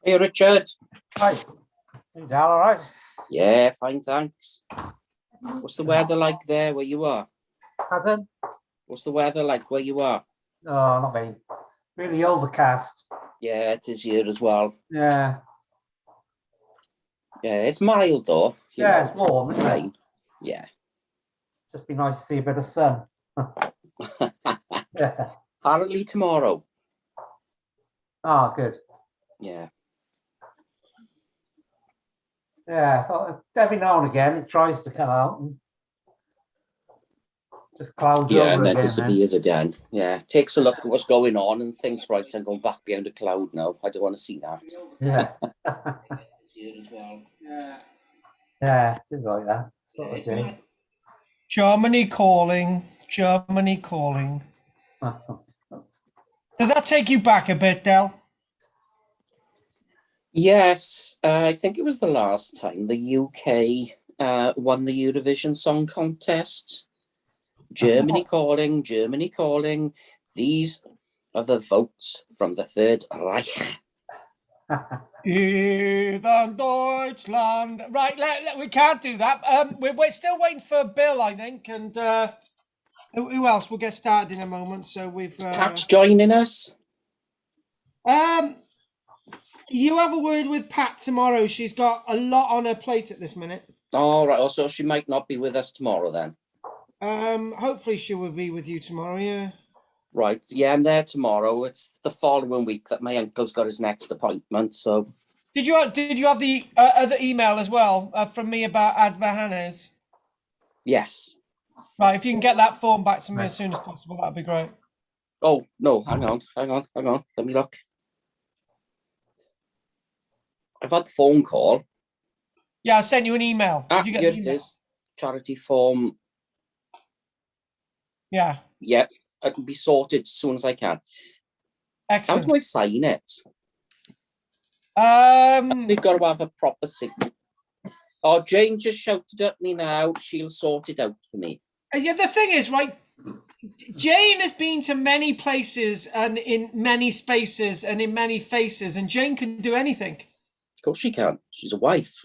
Hey, Richard. Hi. You down all right? Yeah, fine, thanks. What's the weather like there where you are? Pardon? What's the weather like where you are? Oh, not very. Really overcast. Yeah, it is here as well. Yeah. Yeah, it's mild though. Yeah, it's warm, isn't it? Fine. Yeah. Just be nice to see a bit of sun. Yeah. Apparently tomorrow. Oh, good. Yeah. Yeah. Every now and again it tries to come out and just clouds Yeah, over and then again. disappears again. Yeah. Takes a look at what's going on and thinks, right, I'm going back behind a cloud now. I don't want to see that. Yeah. Yeah. Yeah, it's like that. Sort of thing. Germany calling. Germany calling. Does that take you back a bit, Del? Yes, I think it was the last time the UK won the Eurovision Song Contest. Germany calling, Germany calling. These are the votes from the Third Reich. Even Deutschland. Right, we can't do that. We're still waiting for Bill, I think, and who else? We'll get started in a moment. So we've. Pat's joining us. You have a word with Pat tomorrow. She's got a lot on her plate at this minute. All right. Also, she might not be with us tomorrow then. Hopefully she will be with you tomorrow. Yeah. Right. Yeah, I'm there tomorrow. It's the following week that my uncle's got his next appointment. So. Did you have the other email as well from me about Advahanes? Yes. Right. If you can get that form back to me as soon as possible, that'd be great. Oh no! Hang on. Let me look. I've had the phone call. Yeah, I sent you an email. Did you get here the it email? is. Charity form. Yeah. Yep. I can be sorted as soon as I can. Excellent. How do I sign it? They've got to have a proper signature. Oh, Jane just shouted at me now. She'll sort it out for me. Yeah, the thing is, right, Jane has been to many places and in many spaces and in many faces, and Jane can do anything. Of course she can. She's a wife.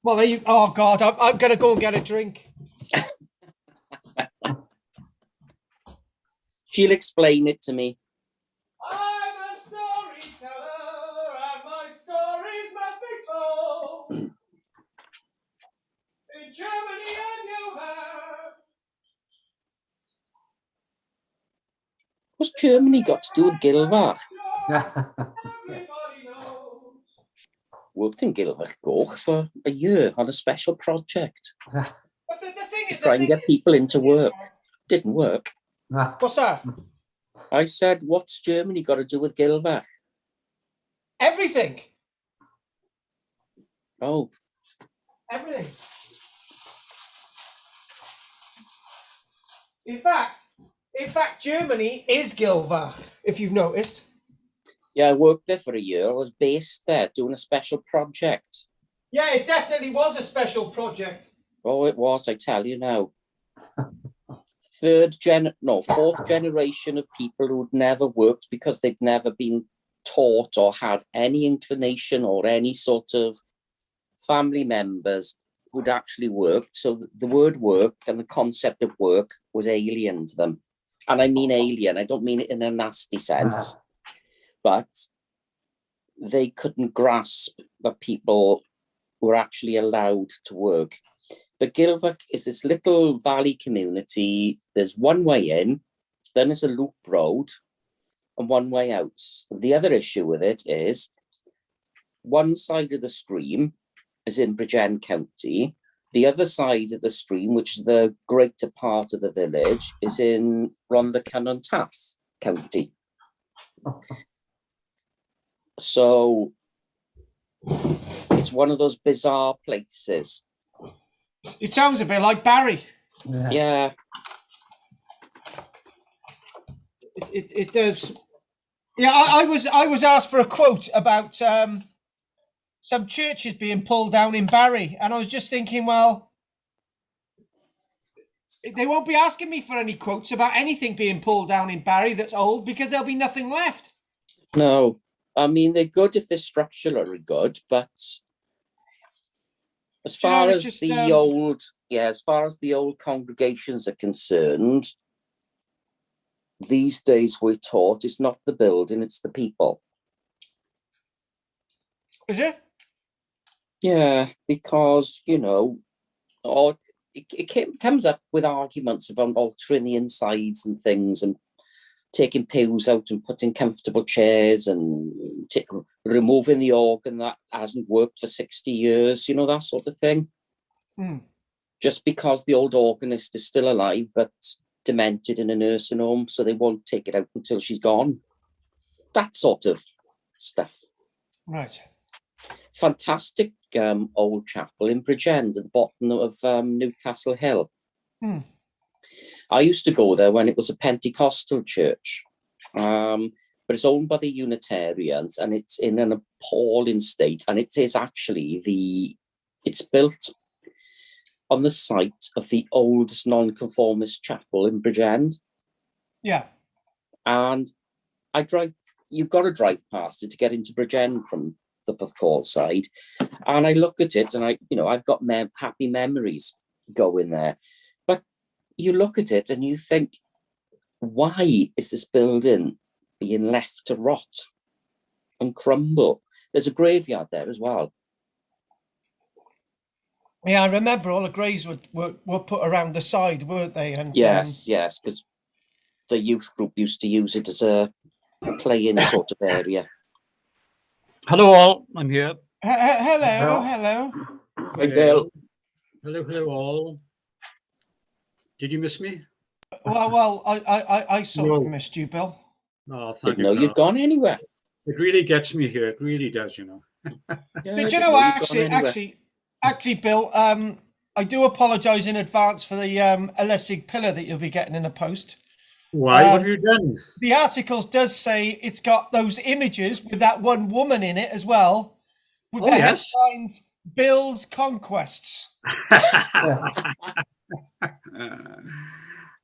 Well, there you. Oh God, I'm gonna go and get a drink. She'll explain it to me. I'm a storyteller, and my stories must be told. In Germany and you have. What's Germany got to do with Gilbert? Worked in Gilbert Goch for a year on a special project. But the thing is, to try and get people into work. Didn't work. What's that? I said, what's Germany got to do with Gilbert? Everything. Oh. Everything. In fact, Germany is Gilbert, if you've noticed. Yeah, I worked there for a year. I was based there doing a special project. Yeah, it definitely was a special project. Oh, it was, I tell you now. Fourth generation of people who'd never worked because they'd never been taught or had any inclination or any sort of family members who'd actually worked. So the word work and the concept of work was alien to them. And I mean alien, I don't mean it in a nasty sense, but they couldn't grasp that people were actually allowed to work. But Gilbert is this little valley community. There's one way in, then there's a loop road, and one way out. The other issue with it is one side of the stream is in Bridgend County. The other side of the stream, which is the greater part of the village, is in Rhondda Cynon Taf County. So it's one of those bizarre places. It sounds a bit like Barry. Yeah. It does. Yeah, I was asked for a quote about some churches being pulled down in Barry, and I was just thinking, well, they won't be asking me for any quotes about anything being pulled down in Barry that's old because there'll be nothing left. No. I mean, they're good if they're structurally good, but as Do you know, far it's as just, the old, as far as the old congregations are concerned, these days we're taught it's not the building, it's the people. Is it? Yeah, because, you know, or it comes up with arguments about altering the insides and things and taking pews out and putting comfortable chairs and removing the organ that hasn't worked for 60 years, you know, that sort of thing. Mm. Just because the old organist is still alive but demented in a nursing home, so they won't take it out until she's gone. That sort of stuff. Right. Fantastic old chapel in Bridgend at the bottom of Newcastle Hill. Mm. I used to go there when it was a Pentecostal church, but it's owned by the Unitarians and it's in an appalling state. And it is actually it's built on the site of the oldest non-conformist chapel in Bridgend. Yeah. And you've got to drive past it to get into Bridgend from the Porthcawl side. And I look at it and I've got happy memories going there. But you look at it and you think, why is this building being left to rot and crumble? There's a graveyard there as well. Yeah, I remember all the graves were put around the side, weren't they? And yes, because the youth group used to use it as a play-in sort of area. Hello all, I'm here. Hello. Hey, Bill. Hello all. Did you miss me? Well, I sort No. of missed you, Bill. Oh, thank Didn't know you. you'd gone anywhere. It really gets me here. It really does, you know. Yeah, Do you know, actually, Bill, I do apologise in advance for the Elessig pillar that you'll be getting in a post. Why? What have you done? The articles does say it's got those images with that one woman in it as well, with the headlines, Bill's Conquests.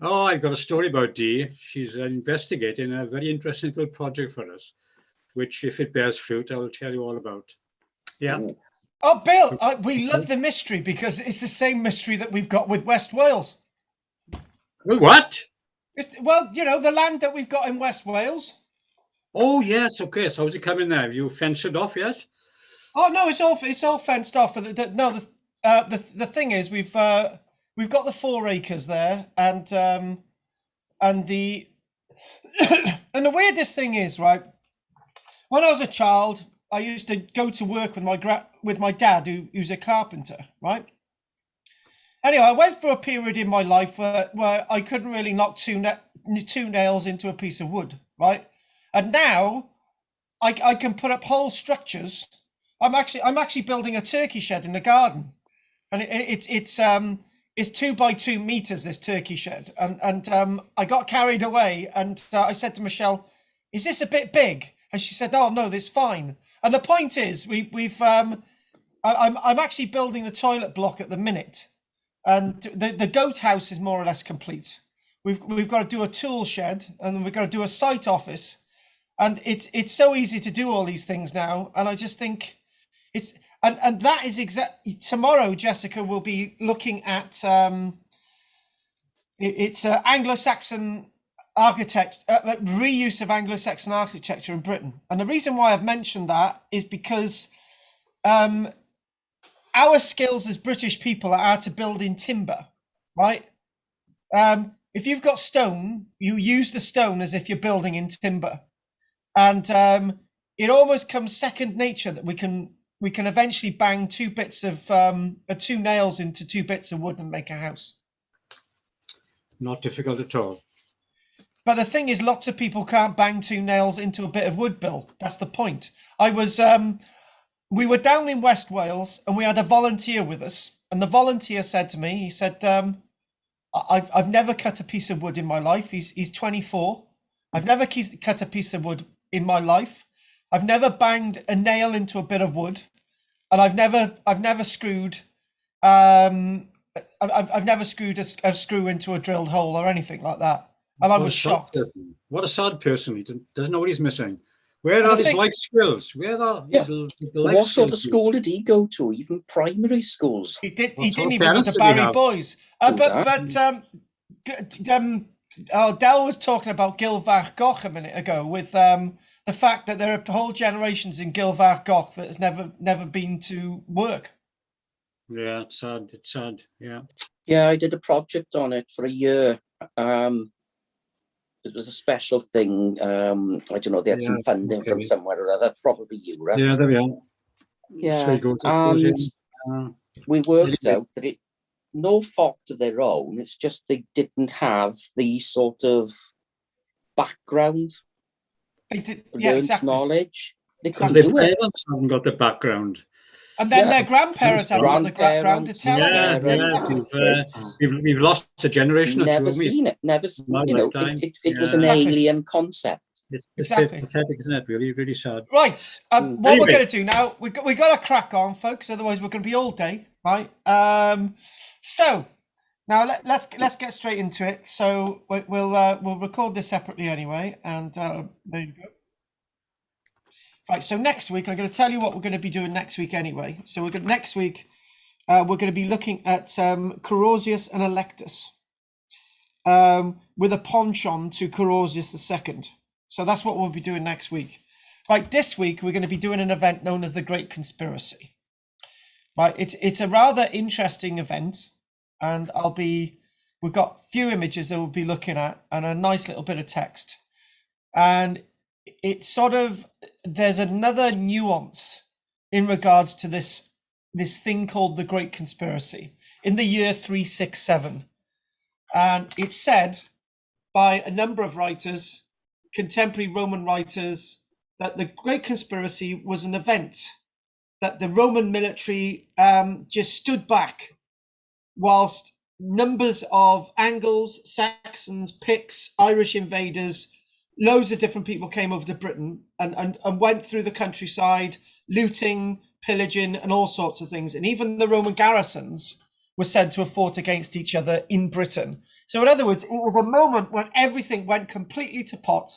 Oh, I've got a story about Dee. She's investigating a very interesting little project for us, which, if it bears fruit, I will tell you all about. Yeah. Oh, Bill, we love the mystery because it's the same mystery that we've got with West Wales. What? Well, you know, the land that we've got in West Wales. Oh, yes. Okay. So how's it coming there? Have you fenced it off yet? Oh no, it's all fenced off. The thing is, we've got the 4 acres there, and the and the weirdest thing is, right, when I was a child, I used to go to work with my dad, who's a carpenter, right? Anyway, I went through a period in my life where I couldn't really knock two nails into a piece of wood, right? And now I can put up whole structures. I'm actually building a turkey shed in the garden, and it's 2 by 2 meters, this turkey shed, and I got carried away, and I said to Michelle, "Is this a bit big?" And she said, "Oh no, this fine." And the point is, I'm actually building the toilet block at the minute, and the goat house is more or less complete. We've got to do a tool shed, and then we've got to do a site office, and it's so easy to do all these things now, and I just think it's. And that is exactly tomorrow. Jessica will be looking at it's Anglo-Saxon reuse of Anglo-Saxon architecture in Britain. And the reason why I've mentioned that is because our skills as British people are to build in timber, right? If you've got stone, you use the stone as if you're building in timber, and it almost comes second nature that we can eventually bang 2 nails into 2 bits of wood and make a house. Not difficult at all. But the thing is, lots of people can't bang 2 nails into a bit of wood, Bill. That's the point. We were down in West Wales and we had a volunteer with us, and the volunteer said to me, he said, I've never cut a piece of wood in my life. He's 24. I've never cut a piece of wood in my life. I've never banged a nail into a bit of wood, and I've never screwed I've never screwed a screw into a drilled hole or anything like that. And I was shocked. What a sad person. He doesn't know what he's missing. Where And are the his thing- life skills? Where are Yeah. his life What sort of skills? school did he go to? Even primary schools? He did. What He sort didn't of even go parents to did he Barry have? Boys. Do Del was talking about Gilfach Goch a minute ago with the fact that there are whole generations in Gilfach Goch that has never been to work. Yeah, it's sad. It's sad. Yeah. Yeah, I did a project on it for a year. It was a special thing. I don't know, they had some Yeah, funding from okay. somewhere or other, probably Europe. Yeah, there we are. Yeah, So he goes, I suppose, and yeah. we worked Anyway. out that it, no fault of their own, it's just they didn't have the sort of background, They did, yeah, learned exactly. knowledge. They Because couldn't their do it. parents haven't got the background. And then Yeah. their grandparents haven't got the background to Grandparents, tell them. parents, Exactly. kids, We've lost a generation or two, never haven't we? seen it, never, My you know, lifetime. it was an Exactly. alien concept. It's Exactly. pathetic, isn't it? Really, really sad. Right. What we're Anyway. going to do now, we got to crack on, folks. Otherwise, we're going to be all day, right? So now let's get straight into it. So we'll record this separately anyway, and there you go. Right. So next week, I'm going to tell you what we're going to be doing next week anyway. So next week we're going to be looking at Carausius and Electus, with a penchant to Carausius II. So that's what we'll be doing next week. Right, this week we're going to be doing an event known as the Great Conspiracy. Right, it's a rather interesting event, and we've got a few images that we'll be looking at and a nice little bit of text. And it's sort of, there's another nuance in regards to this thing called the Great Conspiracy in the year 367. And it's said by a number of writers, contemporary Roman writers, that the Great Conspiracy was an event that the Roman military just stood back whilst numbers of Angles, Saxons, Picts, Irish invaders, loads of different people came over to Britain and went through the countryside, looting, pillaging, and all sorts of things. And even the Roman garrisons were said to have fought against each other in Britain. So in other words, it was a moment when everything went completely to pot,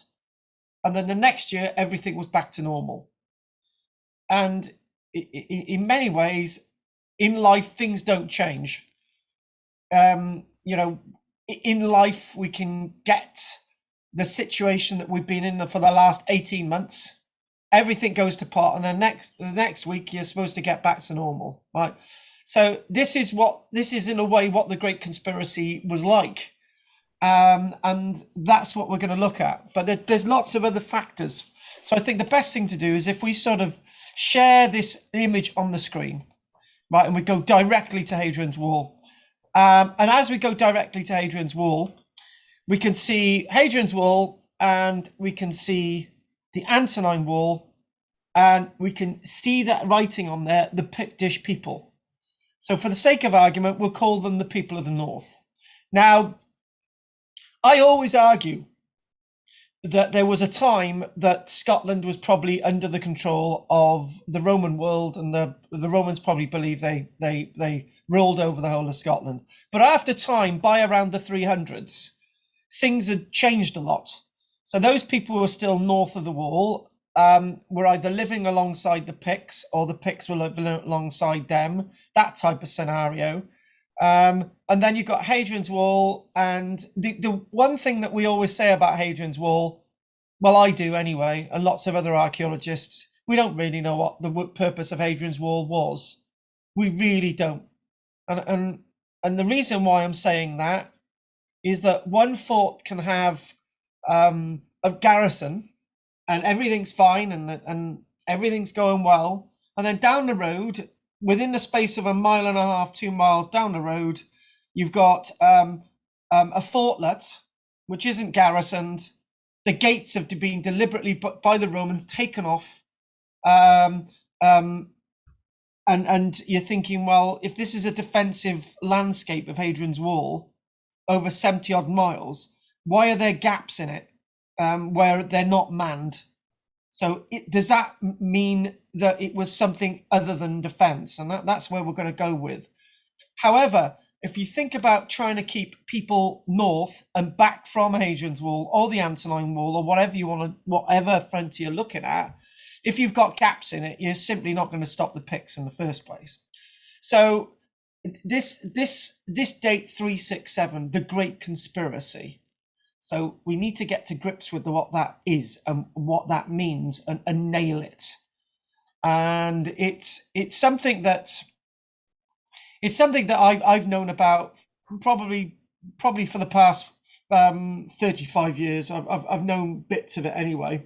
and then the next year, everything was back to normal. And in many ways, in life, things don't change. You know, in life, we can get the situation that we've been in for the last 18 months. Everything goes to pot, and then the next week, you're supposed to get back to normal, right? So this is in a way what the Great Conspiracy was like. And that's what we're going to look at. But there's lots of other factors. So I think the best thing to do is if we sort of share this image on the screen, right, and we go directly to Hadrian's Wall. And as we go directly to Hadrian's Wall, we can see Hadrian's Wall, and we can see the Antonine Wall, and we can see that writing on there, the Pictish people. So for the sake of argument, we'll call them the people of the North. Now, I always argue that there was a time that Scotland was probably under the control of the Roman world, and the Romans probably believed they ruled over the whole of Scotland. But after time, by around the 300s, things had changed a lot. So those people who were still north of the wall were either living alongside the Picts, or the Picts were living alongside them, that type of scenario. And then you've got Hadrian's Wall, and the one thing that we always say about Hadrian's Wall, well, I do anyway, and lots of other archaeologists, we don't really know what the purpose of Hadrian's Wall was. We really don't. And the reason why I'm saying that is that one fort can have a garrison, and everything's fine, and everything's going well, and then down the road, within the space of 1.5 miles, 2 miles down the road, you've got a fortlet which isn't garrisoned. The gates have been deliberately by the Romans taken off, and you're thinking, well, if this is a defensive landscape of Hadrian's Wall over 70 odd miles, why are there gaps in it where they're not manned? So does that mean that it was something other than defense? And that's where we're going to go with. However, if you think about trying to keep people north and back from Hadrian's Wall or the Antonine Wall or whatever you want to, whatever frontier you're looking at, if you've got gaps in it, you're simply not going to stop the Picts in the first place. So this date 367, the Great Conspiracy. So we need to get to grips with what that is and what that means and nail it. And it's something that I've known about probably for the past 35 years. I've known bits of it anyway.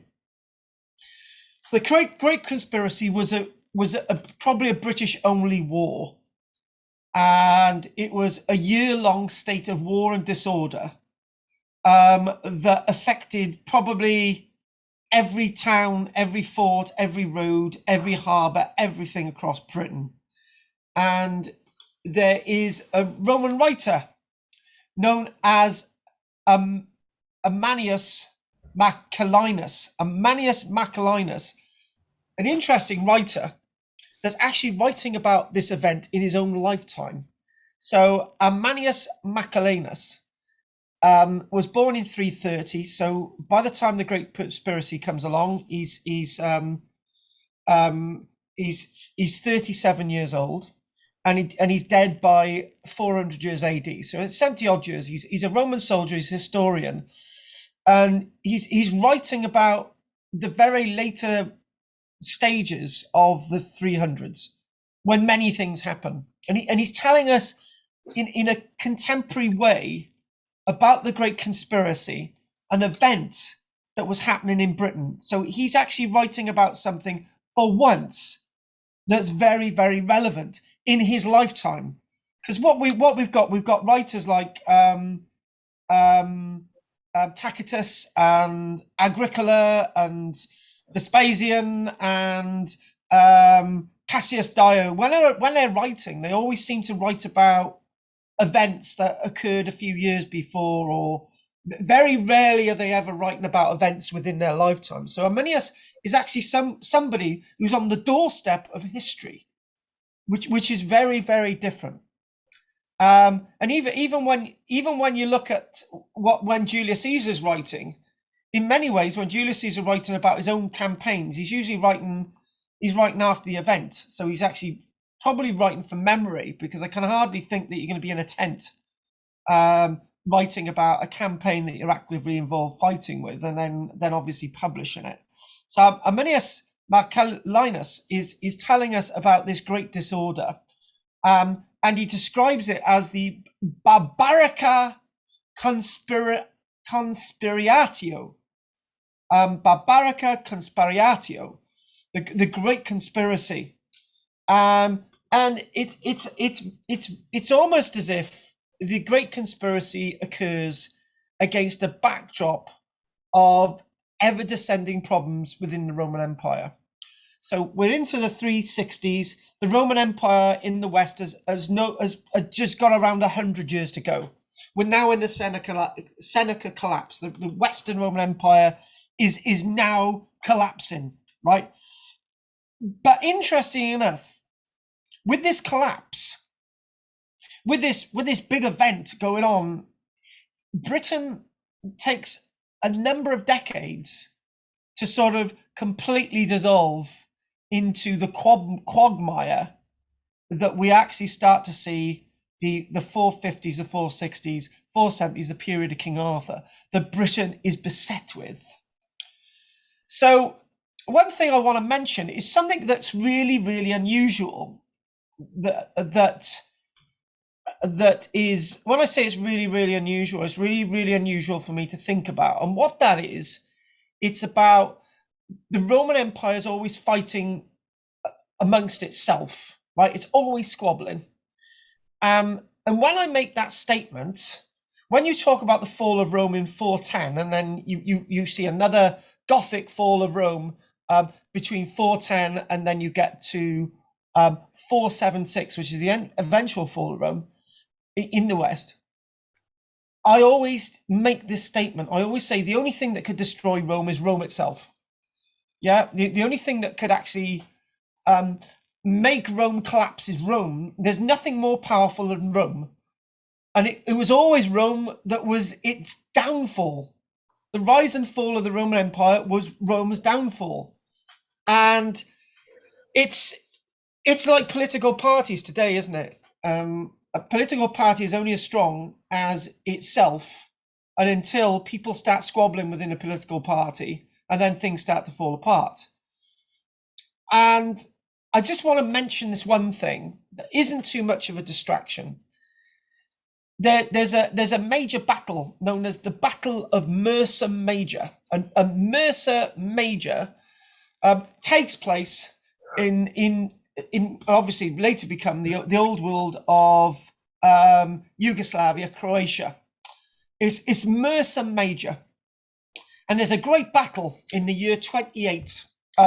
So the Great Conspiracy was probably a British only war, and it was a year-long state of war and disorder that affected probably every town, every fort, every road, every harbour, everything across Britain. And there is a Roman writer known as Ammianus Marcellinus, an interesting writer that's actually writing about this event in his own lifetime. So Ammianus Marcellinus was born in 330. So by the time the Great Conspiracy comes along, he's 37 years old, and he's dead by 400 years AD. So it's 70 odd years. He's a Roman soldier. He's a historian, and he's writing about the very later stages of the 300s when many things happen, and he's telling us in a contemporary way about the Great Conspiracy, an event that was happening in Britain. So he's actually writing about something for once that's very, very relevant in his lifetime. Because what we've got writers like Tacitus and Agricola and Vespasian and Cassius Dio. When they're writing, they always seem to write about events that occurred a few years before, or very rarely are they ever writing about events within their lifetime. So Ammianus is actually somebody who's on the doorstep of history, which is very, very different. And even when you look at when Julius Caesar's writing, in many ways, when Julius Caesar writing about his own campaigns, he's usually writing after the event. So he's actually probably writing from memory, because I can hardly think that you're going to be in a tent writing about a campaign that you're actively involved fighting with, and then obviously publishing it. So Ammianus Marcellinus is telling us about this great disorder, and he describes it as the Barbarica Conspiratio. Barbarica Conspiratio, the Great Conspiracy. And it's almost as if the Great Conspiracy occurs against a backdrop of ever descending problems within the Roman Empire. So we're into the 360s. The Roman Empire in the West has just got around 100 years to go. We're now in the Seneca collapse. The Western Roman Empire is now collapsing, right? But interestingly enough, with this collapse, with this big event going on, Britain takes a number of decades to sort of completely dissolve into the quagmire that we actually start to see the 450s, the 460s, 470s, the period of King Arthur, that Britain is beset with. So one thing I want to mention is something that's really, really unusual. That is, when I say it's really, really unusual, it's really, really unusual for me to think about. And what that is, it's about the Roman Empire is always fighting amongst itself, right? It's always squabbling. And when I make that statement, when you talk about the fall of Rome in 410, and then you see another Gothic fall of Rome between 410 and then you get to 476, which is the eventual fall of Rome in the West, I always make this statement. I always say the only thing that could destroy Rome is Rome itself. Yeah, the only thing that could actually make Rome collapse is Rome. There's nothing more powerful than Rome. And it was always Rome that was its downfall. The rise and fall of the Roman Empire was Rome's downfall. And it's like political parties today, isn't it? A political party is only as strong as itself, and until people start squabbling within a political party, and then things start to fall apart. And I just want to mention this one thing that isn't too much of a distraction. There's a major battle known as the Battle of Mursa Major, and a Mursa Major takes place in obviously later become the old world of Yugoslavia, Croatia. It's Mursa Major, and there's a great battle in the year 28.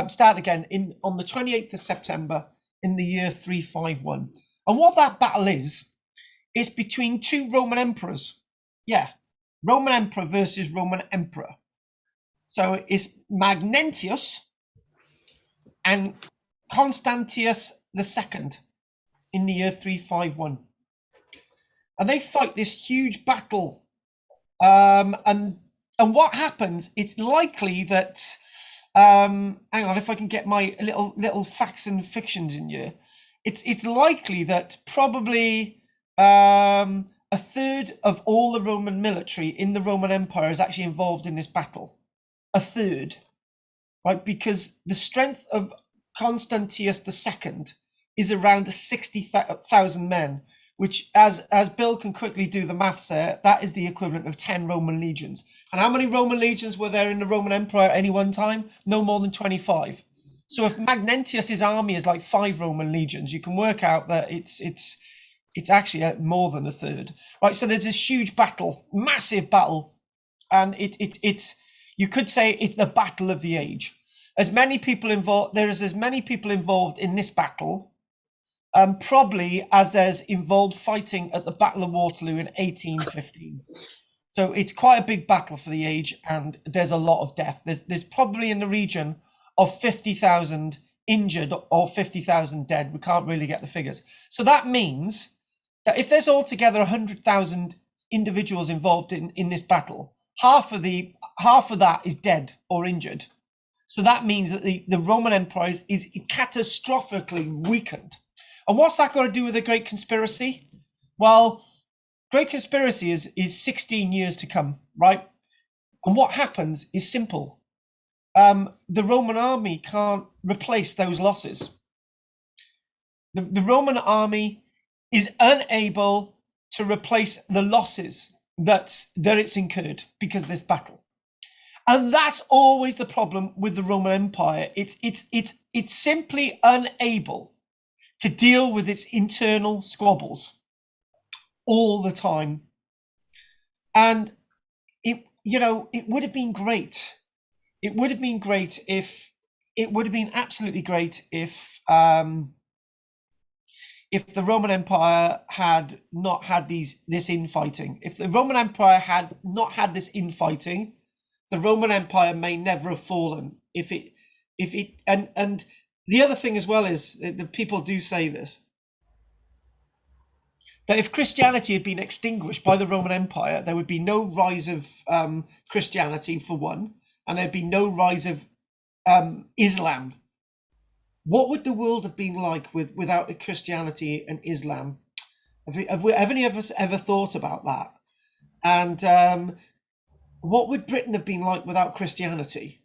Start again on the 28th of September in the year 351, and what that battle is between two Roman emperors. Yeah, Roman emperor versus Roman emperor. So it's Magnentius and Constantius II in the year 351. And they fight this huge battle. And what happens, it's likely that, hang on, if I can get my little facts and fictions in here. It's likely that probably a third of all the Roman military in the Roman Empire is actually involved in this battle. A third, right? Because the strength of Constantius II is around 60,000 men, which, as Bill can quickly do the maths there, that is the equivalent of 10 Roman legions. And how many Roman legions were there in the Roman Empire at any one time? No more than 25. So if Magnentius's army is like 5 Roman legions, you can work out that it's actually more than a third, right? So there's this huge battle, massive battle, and it's you could say it's the battle of the age. As many people involved, there is as many people involved in this battle, probably as there's involved fighting at the Battle of Waterloo in 1815. So it's quite a big battle for the age, and there's a lot of death. There's probably in the region of 50,000 injured or 50,000 dead. We can't really get the figures. So that means that if there's altogether 100,000 individuals involved in this battle, half of that is dead or injured. So that means that the Roman Empire is catastrophically weakened. And what's that got to do with the Great Conspiracy? Well, Great Conspiracy is 16 years to come, right? And what happens is simple. The Roman army can't replace those losses. The Roman army is unable to replace the losses that it's incurred because of this battle. And that's always the problem with the Roman Empire. It's simply unable to deal with its internal squabbles all the time. And it would have been great. It would have been absolutely great if the Roman Empire had not had this infighting. If the Roman Empire had not had this infighting, the Roman Empire may never have fallen. And the other thing as well is that people do say this, that if Christianity had been extinguished by the Roman Empire, there would be no rise of Christianity for one, and there'd be no rise of Islam. What would the world have been like without Christianity and Islam? Have any of us ever thought about that? And what would Britain have been like without Christianity?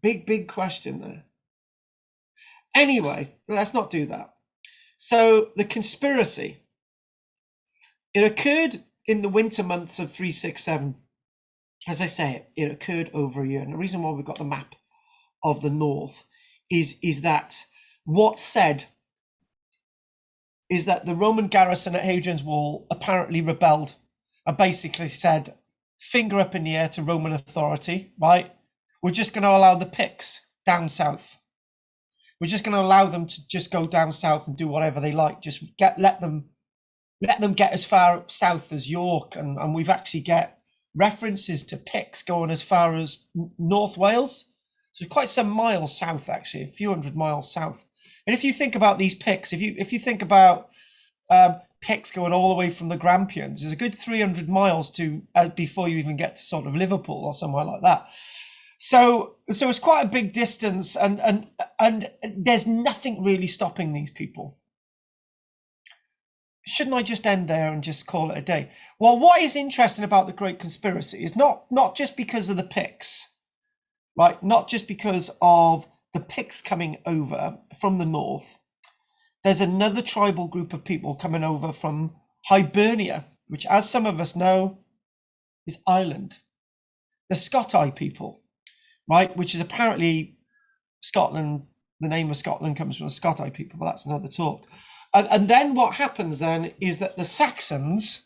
Big question there. Anyway, let's not do that. So the conspiracy, it occurred in the winter months of 367. As I say, it occurred over a year. And the reason why we've got the map of the north is that what's said is that the Roman garrison at Hadrian's Wall apparently rebelled and basically said, finger up in the air to Roman authority, right? We're just going to allow the Picts down south. We're just going to allow them to just go down south and do whatever they like. Just let them get as far south as York, and we've actually get references to Picts going as far as North Wales. So quite some miles south, actually, a few hundred miles south. And if you think about these Picts, if you think about Picts going all the way from the Grampians. There's a good 300 miles to before you even get to sort of Liverpool or somewhere like that. So it's quite a big distance, and there's nothing really stopping these people. Shouldn't I just end there and just call it a day? Well, what is interesting about the Great Conspiracy is not just because of the Picts, right? Not just because of the Picts coming over from the north. There's another tribal group of people coming over from Hibernia, which, as some of us know, is Ireland. The Scotti people, right? Which is apparently Scotland. The name of Scotland comes from the Scotti people, but that's another talk. And then what happens then is that the Saxons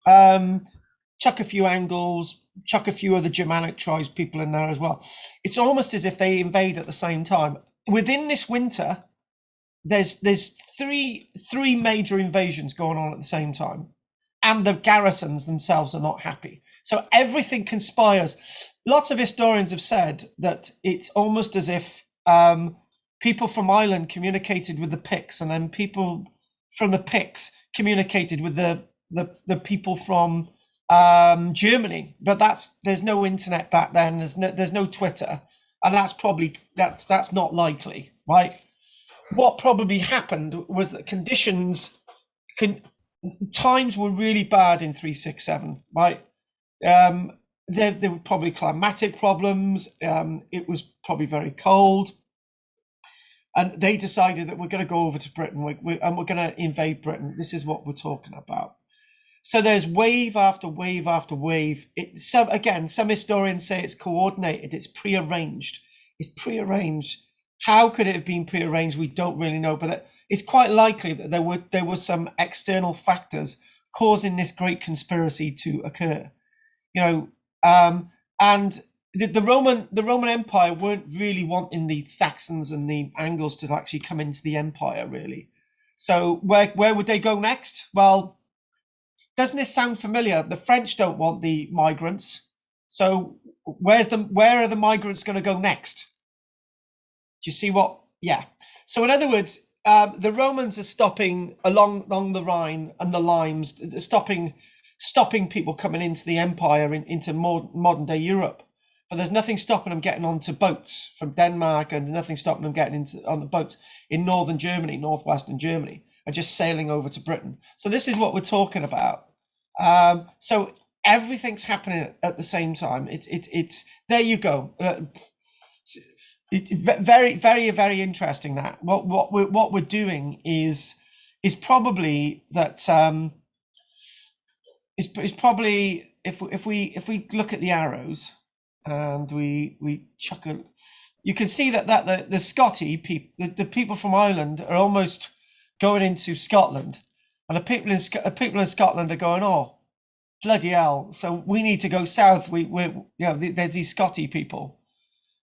chuck a few Angles, chuck a few other Germanic tribes people in there as well. It's almost as if they invade at the same time. Within this winter, there's three major invasions going on at the same time, and the garrisons themselves are not happy. So everything conspires. Lots of historians have said that it's almost as if people from Ireland communicated with the Picts, and then people from the Picts communicated with the people from Germany. But there's no internet back then. There's no Twitter, and that's not likely, right? What probably happened was that times were really bad in 367, right? There were probably climatic problems. It was probably very cold. And they decided that we're going to go over to Britain and we're going to invade Britain. This is what we're talking about. So there's wave after wave after wave. Some historians say it's coordinated. It's prearranged. It's prearranged. How could it have been prearranged? We don't really know, but it's quite likely that there were some external factors causing this great conspiracy to occur. And the Roman Empire weren't really wanting the Saxons and the Angles to actually come into the empire, really. So where would they go next? Well, doesn't this sound familiar? The French don't want the migrants. So where are the migrants going to go next? Do you see what? Yeah. So in other words, the Romans are stopping along the Rhine and the Limes, stopping people coming into the empire, into modern day Europe. But there's nothing stopping them getting onto boats from Denmark, and nothing stopping them getting on the boats in northern Germany, northwestern Germany, and just sailing over to Britain. So this is what we're talking about. So everything's happening at the same time. It's there you go. It's very, very, very interesting. That what we're doing is probably that is probably if we look at the arrows and we chuck a, you can see that the Scotti people, the people from Ireland are almost going into Scotland, and the people in Scotland are going, oh, bloody hell! So we need to go south. There's these Scotti people.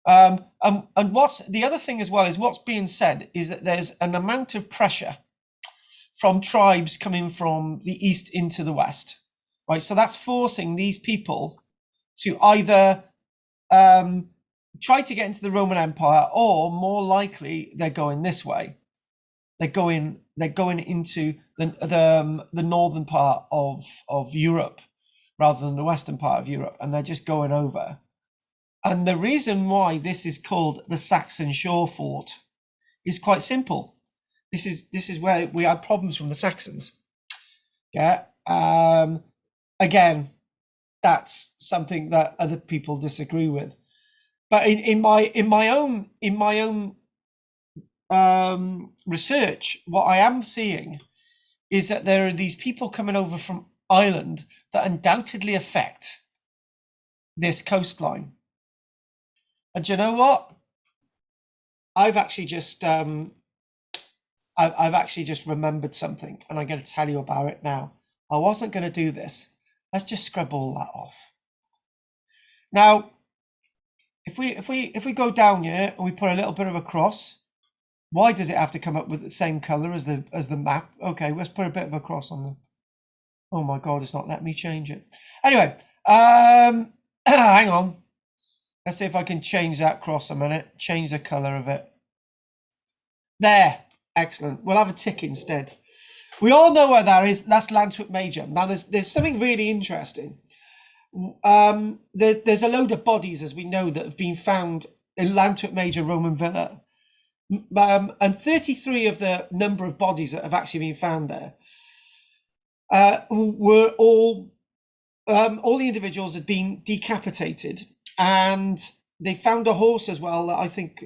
And what's the other thing as well is what's being said is that there's an amount of pressure from tribes coming from the east into the west, right? So that's forcing these people to either try to get into the Roman Empire, or more likely they're going this way. They're going into the northern part of Europe rather than the western part of Europe, and they're just going over. And the reason why this is called the Saxon Shore Fort is quite simple. This is where we had problems from the Saxons. Yeah. Again, that's something that other people disagree with. But in my own research, what I am seeing is that there are these people coming over from Ireland that undoubtedly affect this coastline. And do you know what? I've actually just remembered something, and I'm going to tell you about it now. I wasn't going to do this. Let's just scrub all that off. Now, if we go down here and we put a little bit of a cross, why does it have to come up with the same color as the map? Okay, let's put a bit of a cross on them. Oh my God, it's not letting me change it. Anyway, hang on. Let's see if I can change that cross a minute. Change the color of it. There, excellent. We'll have a tick instead. We all know where that is. That's Lantwick Major. Now, there's something really interesting. There's a load of bodies, as we know, that have been found in Lantwick Major Roman villa. And 33 of the number of bodies that have actually been found there were all the individuals had been decapitated, and they found a horse as well. I think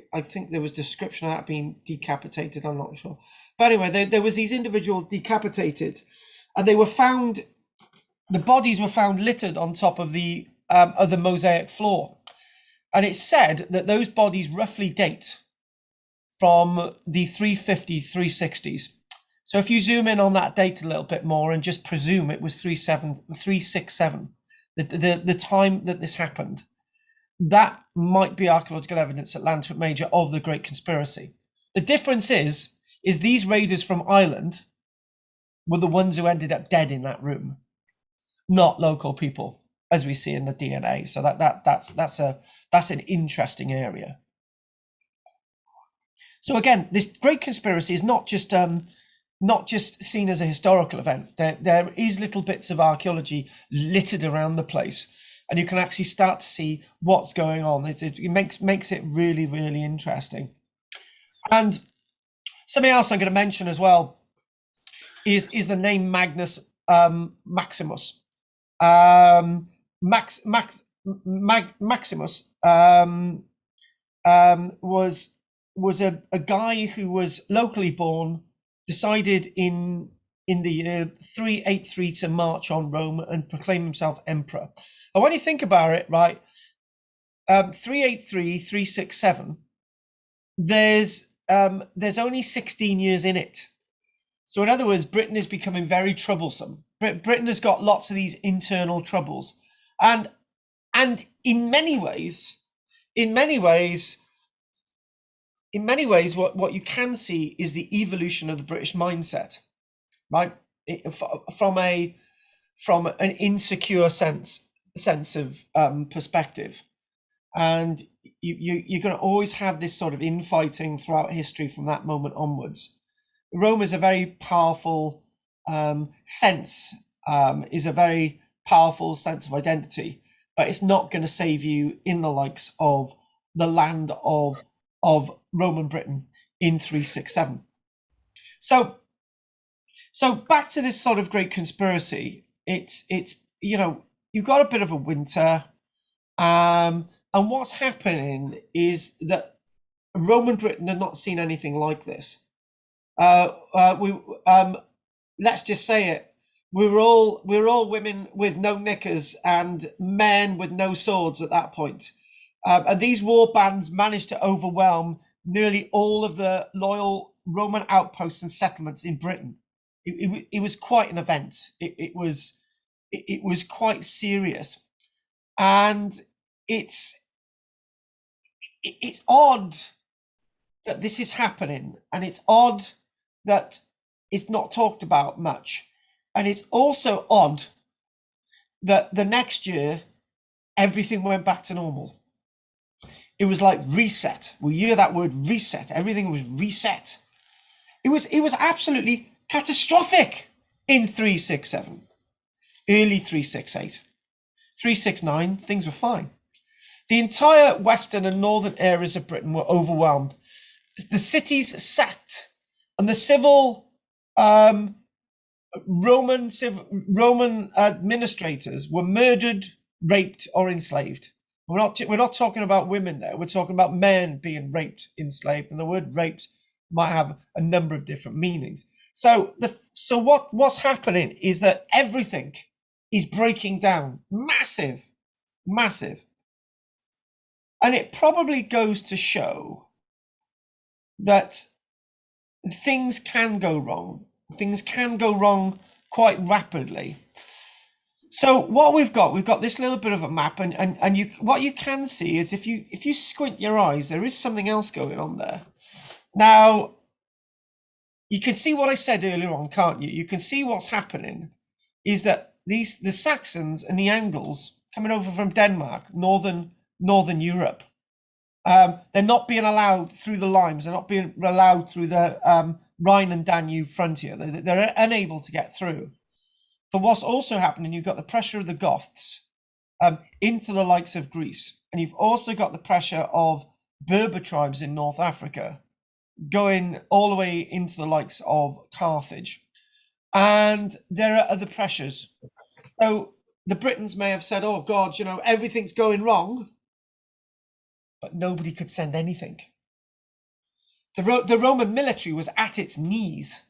there was description of that being decapitated. I'm not sure, but anyway, there was these individuals decapitated, and they were found. The bodies were found littered on top of the mosaic floor, and it's said that those bodies roughly date from the 350, 360s. So if you zoom in on that date a little bit more and just presume it was 367, the time that this happened, that might be archaeological evidence at Lantwick Major of the Great Conspiracy. The difference is these raiders from Ireland were the ones who ended up dead in that room, not local people, as we see in the DNA. So that's an interesting area. So again, this Great Conspiracy is not just seen as a historical event. There is little bits of archaeology littered around the place, and you can actually start to see what's going on. It makes it really, really interesting. And something else I'm going to mention as well is the name Magnus Maximus. Maximus was a guy who was locally born, decided in the year 383 to march on Rome and proclaim himself emperor. And when you think about it, right, 383, 367, there's only 16 years in it. So in other words, Britain is becoming very troublesome. Britain has got lots of these internal troubles, and in many ways, what you can see is the evolution of the British mindset, right? From an insecure sense of perspective, and you're going to always have this sort of infighting throughout history from that moment onwards. Rome is a very powerful sense of identity, but it's not going to save you in the likes of the land of Roman Britain in 367. So back to this sort of Great Conspiracy. It's you've got a bit of a winter, and what's happening is that Roman Britain had not seen anything like this. Let's just say it. We're all women with no knickers and men with no swords at that point. And these war bands managed to overwhelm nearly all of the loyal Roman outposts and settlements in Britain. It was quite an event. It was quite serious, and it's odd that this is happening, and it's odd that it's not talked about much, and it's also odd that the next year everything went back to normal. It was like reset. We hear that word reset. Everything was reset. It was absolutely catastrophic in 367, early 368, 369. Things were fine. The entire western and northern areas of Britain were overwhelmed. The cities sacked, and the civil Roman administrators were murdered, raped, or enslaved. We're not talking about women there. We're talking about men being raped, enslaved, and the word raped might have a number of different meanings. So what's happening is that everything is breaking down, massive, and it probably goes to show that things can go wrong. Things can go wrong quite rapidly. So what we've got this little bit of a map, and what you can see is if you squint your eyes, there is something else going on there. Now, you can see what I said earlier on, can't you? You can see what's happening is that the Saxons and the Angles coming over from Denmark, northern Europe, They're not being allowed through the limes. They're not being allowed through the Rhine and Danube frontier. They're unable to get through. But what's also happening, you've got the pressure of the Goths into the likes of Greece. And you've also got the pressure of Berber tribes in North Africa going all the way into the likes of Carthage. And there are other pressures. So the Britons may have said, oh God, you know, everything's going wrong, but nobody could send anything. The Roman military was at its knees.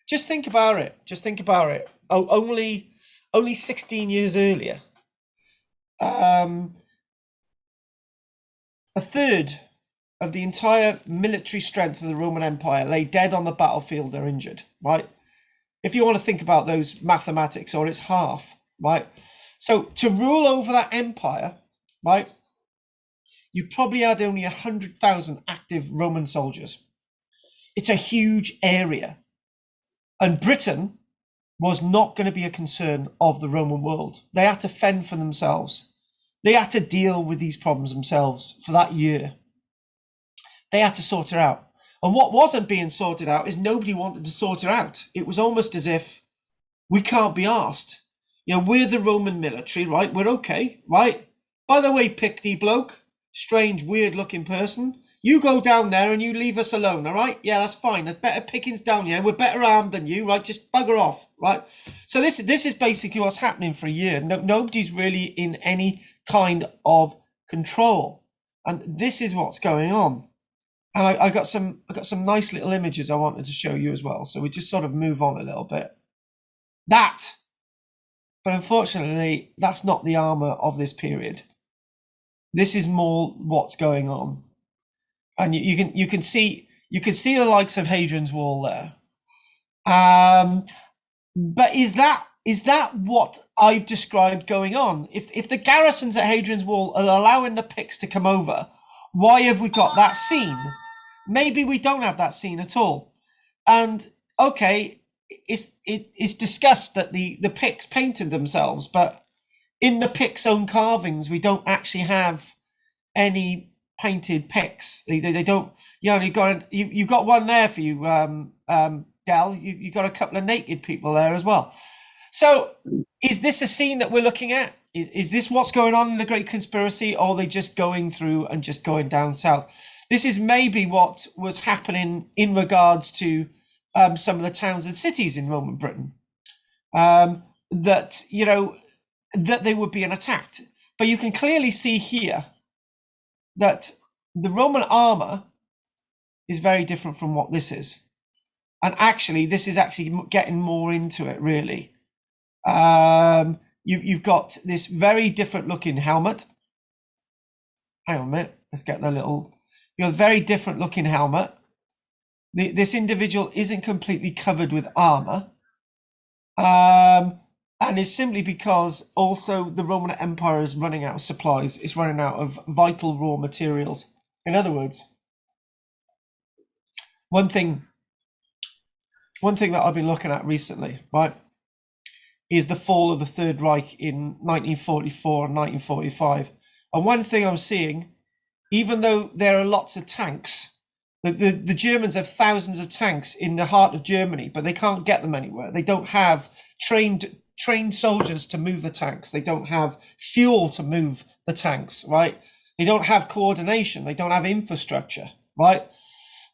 Just think about it. Just think about it. Oh, only 16 years earlier, a third of the entire military strength of the Roman Empire lay dead on the battlefield or injured, right? If you want to think about those mathematics, or it's half, right? So to rule over that empire, right, you probably had only 100,000 active Roman soldiers. It's a huge area. And Britain was not going to be a concern of the Roman world. They had to fend for themselves. They had to deal with these problems themselves for that year. They had to sort it out. And what wasn't being sorted out is nobody wanted to sort it out. It was almost as if we can't be asked. You know, we're the Roman military, right? We're okay, right? By the way, Picty bloke, strange, weird looking person, you go down there and you leave us alone, all right? Yeah, that's fine. There's better pickings down here. We're better armed than you, right? Just bugger off, right? So this is basically what's happening for a year. Nobody's really in any kind of control. And this is what's going on. And I got some nice little images I wanted to show you as well. So we just sort of move on a little bit. But unfortunately, that's not the armor of this period. This is more what's going on. And you can see the likes of Hadrian's Wall there. But is that what I've described going on? If the garrisons at Hadrian's Wall are allowing the Picts to come over, why have we got that scene? Maybe we don't have that scene at all. And okay, it's discussed that the Picts painted themselves, but in the Picts' own carvings, we don't actually have any painted Picts. They don't. You know, you've got one there for you, Del. You got a couple of naked people there as well. So, is this a scene that we're looking at? Is this what's going on in the Great Conspiracy, or are they just going through and just going down south? This is maybe what was happening in regards to some of the towns and cities in Roman Britain, that, you know, that they were being attacked. But you can clearly see here that the Roman armor is very different from what this is. And actually, this is actually getting more into it, really. You've got this very different looking helmet. Hang on a minute, let's get the little, you know, very different looking helmet. This individual isn't completely covered with armor. And it's simply because also the Roman Empire is running out of supplies. It's running out of vital raw materials. In other words, one thing that I've been looking at recently, right, is the fall of the Third Reich in 1944 and 1945. And one thing I'm seeing, even though there are lots of tanks, the Germans have thousands of tanks in the heart of Germany, but they can't get them anywhere. They don't have trained soldiers to move the tanks. They don't have fuel to move the tanks, right? They don't have coordination. They don't have infrastructure, right?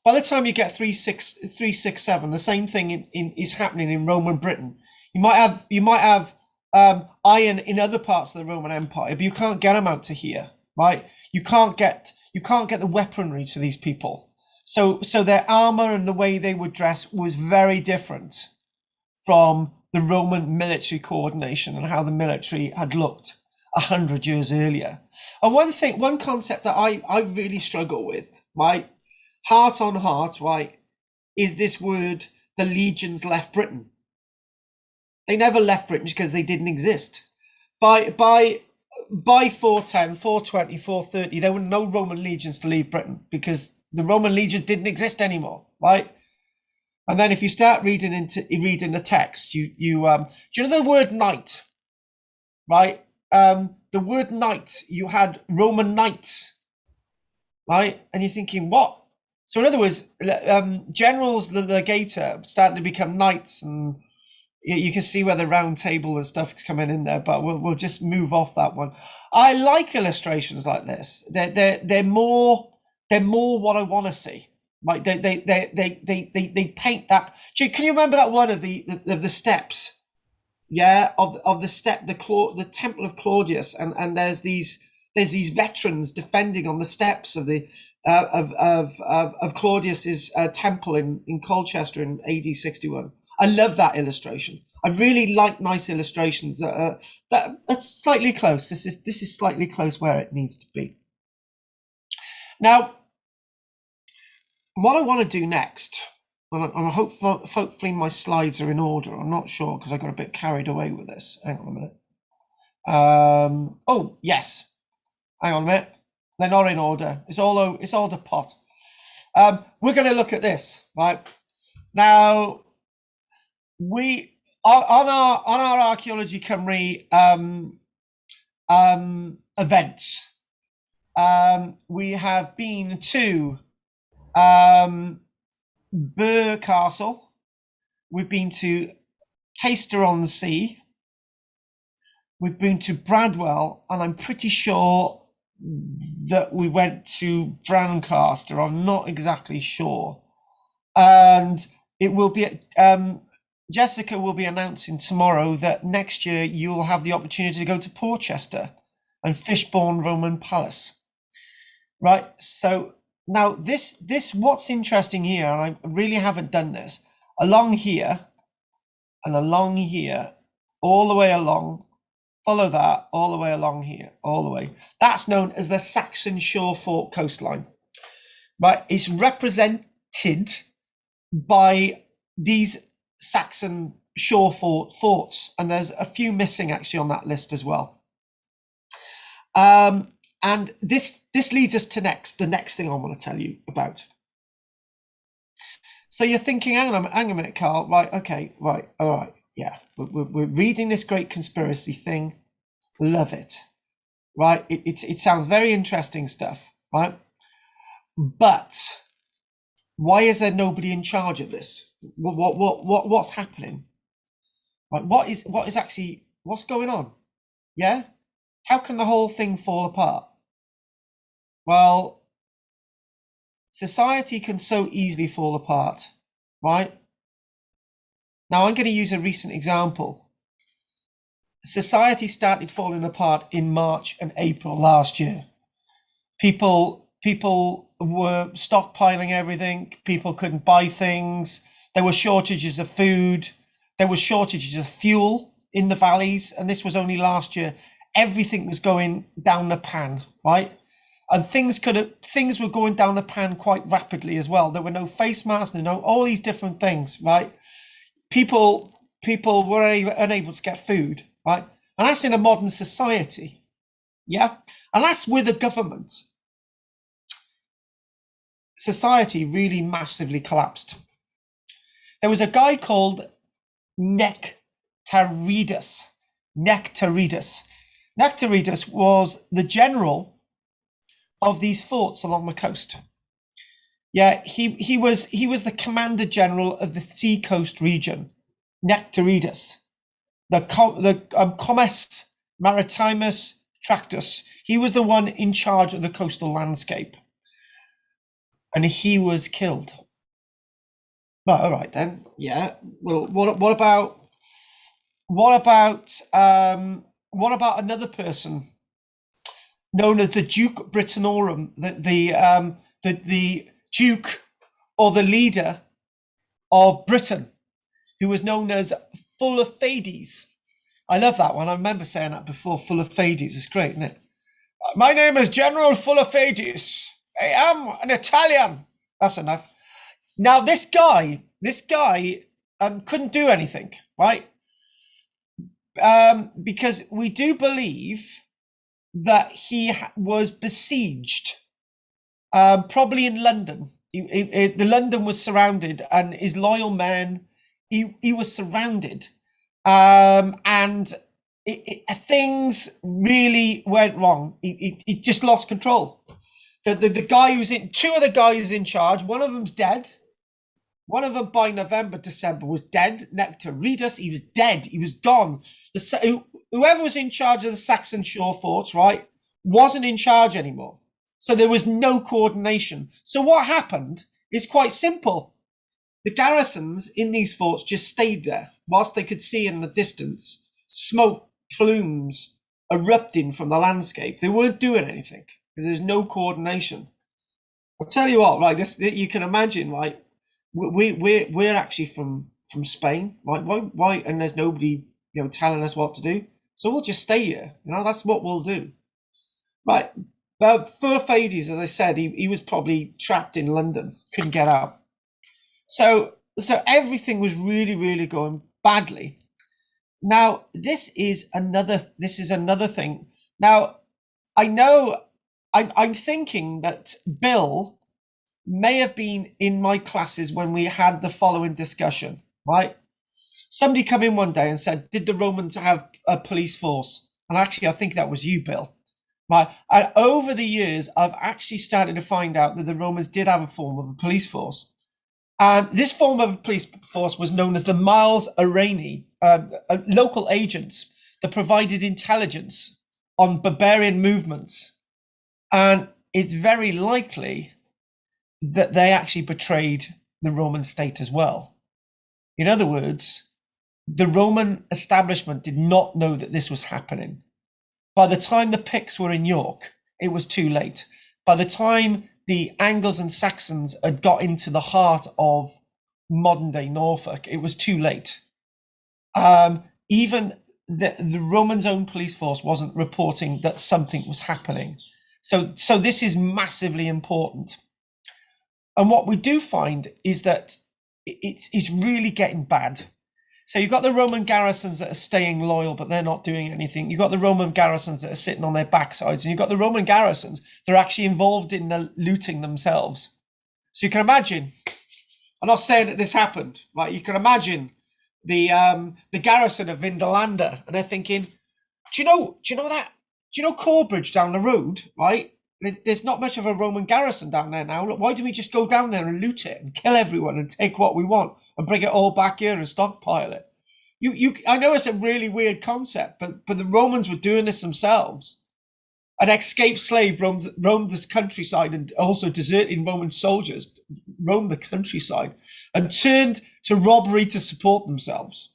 By the time you get 367, the same thing is happening in Roman Britain. You might have iron in other parts of the Roman Empire, but you can't get them out to here, right? You can't get the weaponry to these people. So their armor and the way they would dress was very different from the Roman military coordination and how the military had looked 100 years earlier. And one concept that I really struggle with, right, heart on heart, right, is this word, the legions left Britain. They never left Britain because they didn't exist. By 410, 420, 430, there were no Roman legions to leave Britain because the Roman legions didn't exist anymore, right? And then if you start reading the text, do you know the word knight, right? The word knight, you had Roman knights right? And you're thinking, what? So in other words, generals, the legator, starting to become knights, and you can see where the round table and stuff is coming in there. But we'll just move off that one. I like illustrations like this. They're more what I want to see. Right? They paint that. Can you remember that one of the steps? Yeah, of the step, the Temple of Claudius, and there's these veterans defending on the steps of the of Claudius's temple in Colchester in AD 61. I love that illustration. I really like nice illustrations that's slightly close. This is slightly close where it needs to be. Now, what I want to do next. And hopefully my slides are in order. I'm not sure because I got a bit carried away with this. Hang on a minute. Oh yes. Hang on a minute. They're not in order. It's all the pot. We're going to look at this right now. We on our Archaeology Cymru events. We have been to Burr Castle, we've been to Caister-on-Sea, we've been to Bradwell, and I'm pretty sure that we went to Brancaster. I'm not exactly sure. And it will be Jessica will be announcing tomorrow that next year you will have the opportunity to go to Porchester and Fishbourne Roman Palace. Right, so now this what's interesting here, and I really haven't done this, along here and along here, all the way along, follow that, all the way along here, all the way. That's known as the Saxon Shore Fort coastline. Right, it's represented by these Saxon shore forts, and there's a few missing actually on that list as well. And this leads us to the next thing I want to tell you about. So you're thinking, hang on a minute, Carl. Right, okay, right, all right, yeah. We're reading this great conspiracy thing. Love it, right? It sounds very interesting stuff, right? But why is there nobody in charge of this? What's happening? Right, what's going on? Yeah. How can the whole thing fall apart? Well, society can so easily fall apart, right? Now, I'm going to use a recent example. Society started falling apart in March and April last year. People were stockpiling everything. People couldn't buy things. There were shortages of food. There were shortages of fuel in the valleys, and this was only last year. Everything was going down the pan, right? And things were going down the pan quite rapidly as well. There were no face masks, all these different things, right? People were unable to get food, right? And that's in a modern society, yeah? And that's with a government. Society really massively collapsed. There was a guy called Nectaridus. Nectaridus was the general of these forts along the coast. Yeah, he was the commander general of the sea coast region. Nectaridus, the Comes Maritimus Tractus. He was the one in charge of the coastal landscape, and he was killed. Well, all right then. Yeah. Well, what about another person known as the Duke Britannorum, the Duke or the leader of Britain, who was known as Full of Fades. I love that one. I remember saying that before. Full of Fades. It's great, isn't it? My name is General Full of Fades. I am an Italian. That's enough. Now this guy couldn't do anything, right? Because we do believe that he was besieged, probably in London. The London was surrounded, and his loyal men. He was surrounded, and things really went wrong. He just lost control. the guy who's in, two of the guys in charge, one of them's dead. One of them by November, December was dead. Nectaredus, he was dead. He was gone. Whoever was in charge of the Saxon shore forts, right, wasn't in charge anymore. So there was no coordination. So what happened is quite simple. The garrisons in these forts just stayed there whilst they could see in the distance smoke plumes erupting from the landscape. They weren't doing anything because there's no coordination. I'll tell you what, right? This you can imagine, right? We're actually from Spain, right? Why? And there's nobody, telling us what to do. So we'll just stay here. That's what we'll do, right? But Philophaedes, as I said, he was probably trapped in London, couldn't get out. So everything was really, really going badly. Now this is another thing. Now I know I'm thinking that Bill may have been in my classes when we had the following discussion, right? Somebody come in one day and said, did the Romans have a police force? And actually, I think that was you, Bill. Right. And over the years, I've actually started to find out that the Romans did have a form of a police force. And this form of a police force was known as the Miles Arani, local agents that provided intelligence on barbarian movements. And it's very likely that they actually betrayed the Roman state as well. In other words, the Roman establishment did not know that this was happening. By the time the Picts were in York, it was too late. By the time the Angles and Saxons had got into the heart of modern-day Norfolk, it was too late. Even the Romans' own police force wasn't reporting that something was happening. So this is massively important. And what we do find is that it's really getting bad. So you've got the Roman garrisons that are staying loyal, but they're not doing anything. You've got the Roman garrisons that are sitting on their backsides, and you've got the Roman garrisons that are actually involved in the looting themselves. So you can imagine, I'm not saying that this happened, right? You can imagine the garrison of Vindolanda, and they're thinking, do you know Corbridge down the road, right? There's not much of a Roman garrison down there now. Why don't we just go down there and loot it and kill everyone and take what we want and bring it all back here and stockpile it? I know it's a really weird concept, but the Romans were doing this themselves. An escaped slave roamed this countryside and also deserting Roman soldiers roamed the countryside and turned to robbery to support themselves.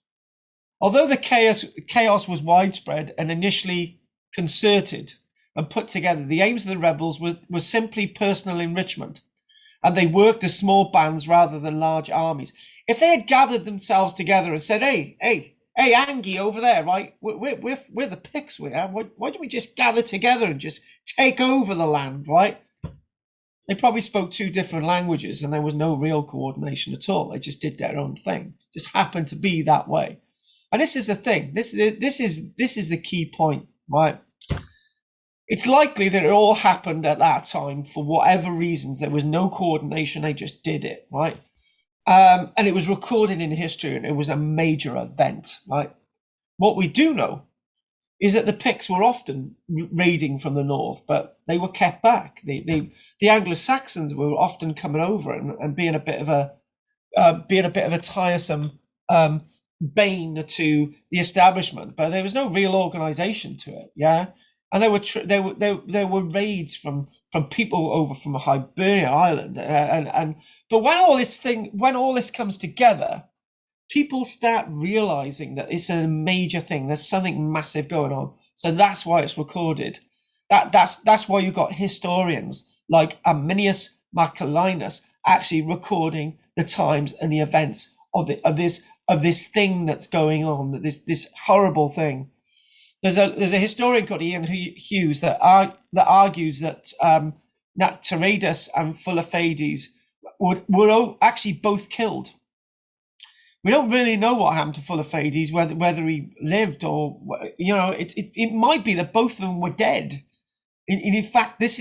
Although the chaos was widespread and initially concerted and put together, the aims of the rebels were simply personal enrichment, and they worked as small bands rather than large armies. If they had gathered themselves together and said, hey, Angie over there, right? We're the Picts, we are. Why don't we just gather together and just take over the land, right? They probably spoke two different languages and there was no real coordination at all. They just did their own thing. Just happened to be that way. And this is the thing. This is the key point, right? It's likely that it all happened at that time for whatever reasons. There was no coordination. They just did it, right? And it was recorded in history, and it was a major event, right? What we do know is that the Picts were often raiding from the north, but they were kept back. The Anglo-Saxons were often coming over and being a bit of a tiresome bane to the establishment, but there was no real organization to it. Yeah. And there were raids from people over from Hibernia Island, but when all this comes together, people start realizing that it's a major thing. There's something massive going on. So that's why it's recorded. That's why you've got historians like Arminius Marcellinus actually recording the times and the events of this thing that's going on. This horrible thing. There's a historian called Ian Hughes that argues that Nectaredus and Philophaedes were actually both killed. We don't really know what happened to Philophaedes, whether he lived or it might be that both of them were dead. In fact, this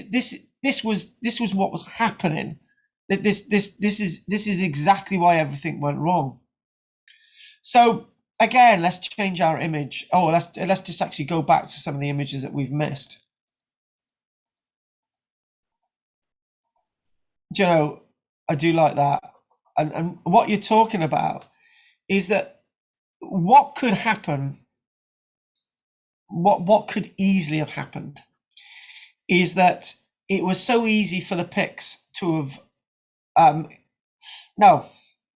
was what was happening. That this is exactly why everything went wrong. So. Again, let's change our image. Oh, let's just actually go back to some of the images that we've missed. you know, I do like that. And what you're talking about is that what could happen, what could easily have happened is that it was so easy for the Picts to have, no,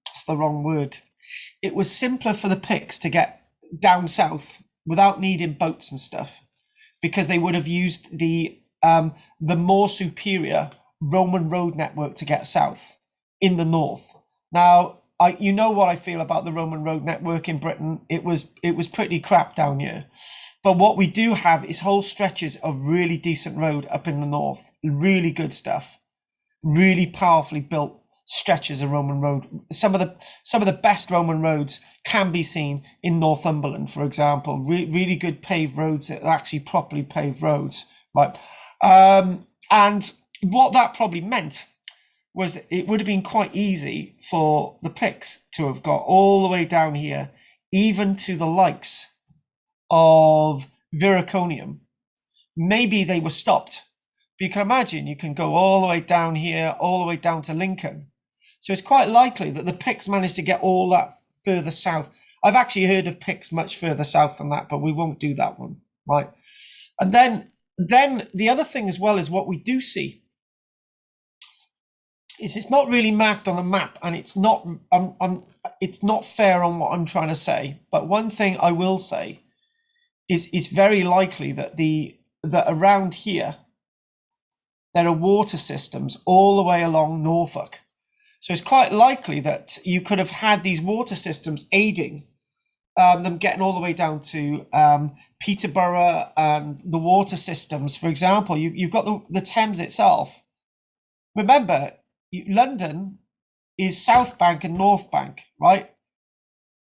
that's the wrong word. It was simpler for the Picts to get down south without needing boats and stuff, because they would have used the more superior Roman road network to get south in the north. Now, you know what I feel about the Roman road network in Britain. It was pretty crap down here. But what we do have is whole stretches of really decent road up in the north, really good stuff, really powerfully built stretches of Roman road. Some of the best Roman roads can be seen in Northumberland, for example. Really good paved roads that are actually properly paved roads, right? And what that probably meant was it would have been quite easy for the Picts to have got all the way down here, even to the likes of Viraconium. Maybe they were stopped. But you can imagine you can go all the way down here, all the way down to Lincoln. So it's quite likely that the Picts managed to get all that further south. I've actually heard of Picts much further south than that, but we won't do that one, right? And then the other thing as well is what we do see is it's not really marked on a map, and it's not fair on what I'm trying to say. But one thing I will say is it's very likely that that around here there are water systems all the way along Norfolk. So it's quite likely that you could have had these water systems aiding them getting all the way down to Peterborough, and the water systems. For example, you've got the Thames itself. Remember, London is South Bank and North Bank, right?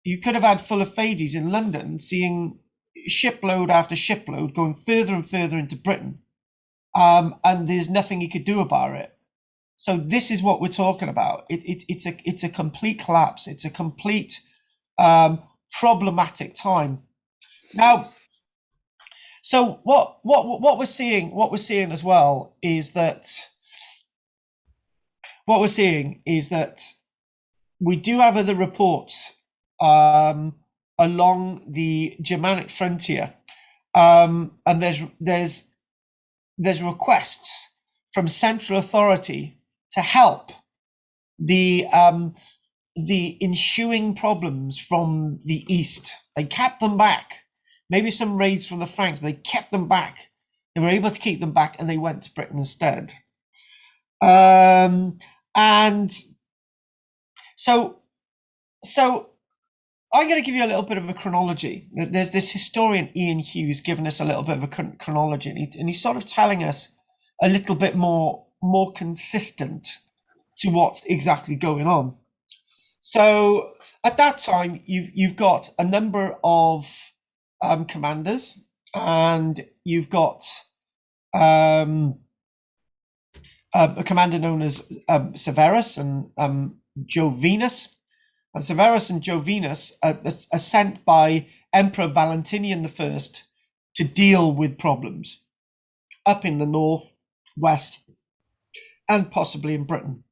You could have had Full-of-Fades in London, seeing shipload after shipload going further and further into Britain, and there's nothing you could do about it. So this is what we're talking about. It's a complete collapse. It's a complete problematic time. Now, so what we're seeing as well is that we do have other reports along the Germanic frontier, and there's requests from central authority to help the ensuing problems from the east. They kept them back. Maybe some raids from the Franks, but they kept them back. They were able to keep them back, and they went to Britain instead. And so I'm going to give you a little bit of a chronology. There's this historian, Ian Hughes, giving us a little bit of a chronology, and he's sort of telling us a little bit more consistent to what's exactly going on. So at that time, you've got a number of commanders, and you've got a commander known as Severus and Jovinus. And Severus and Jovinus are sent by Emperor Valentinian I to deal with problems up in the north, west, and possibly in Britain.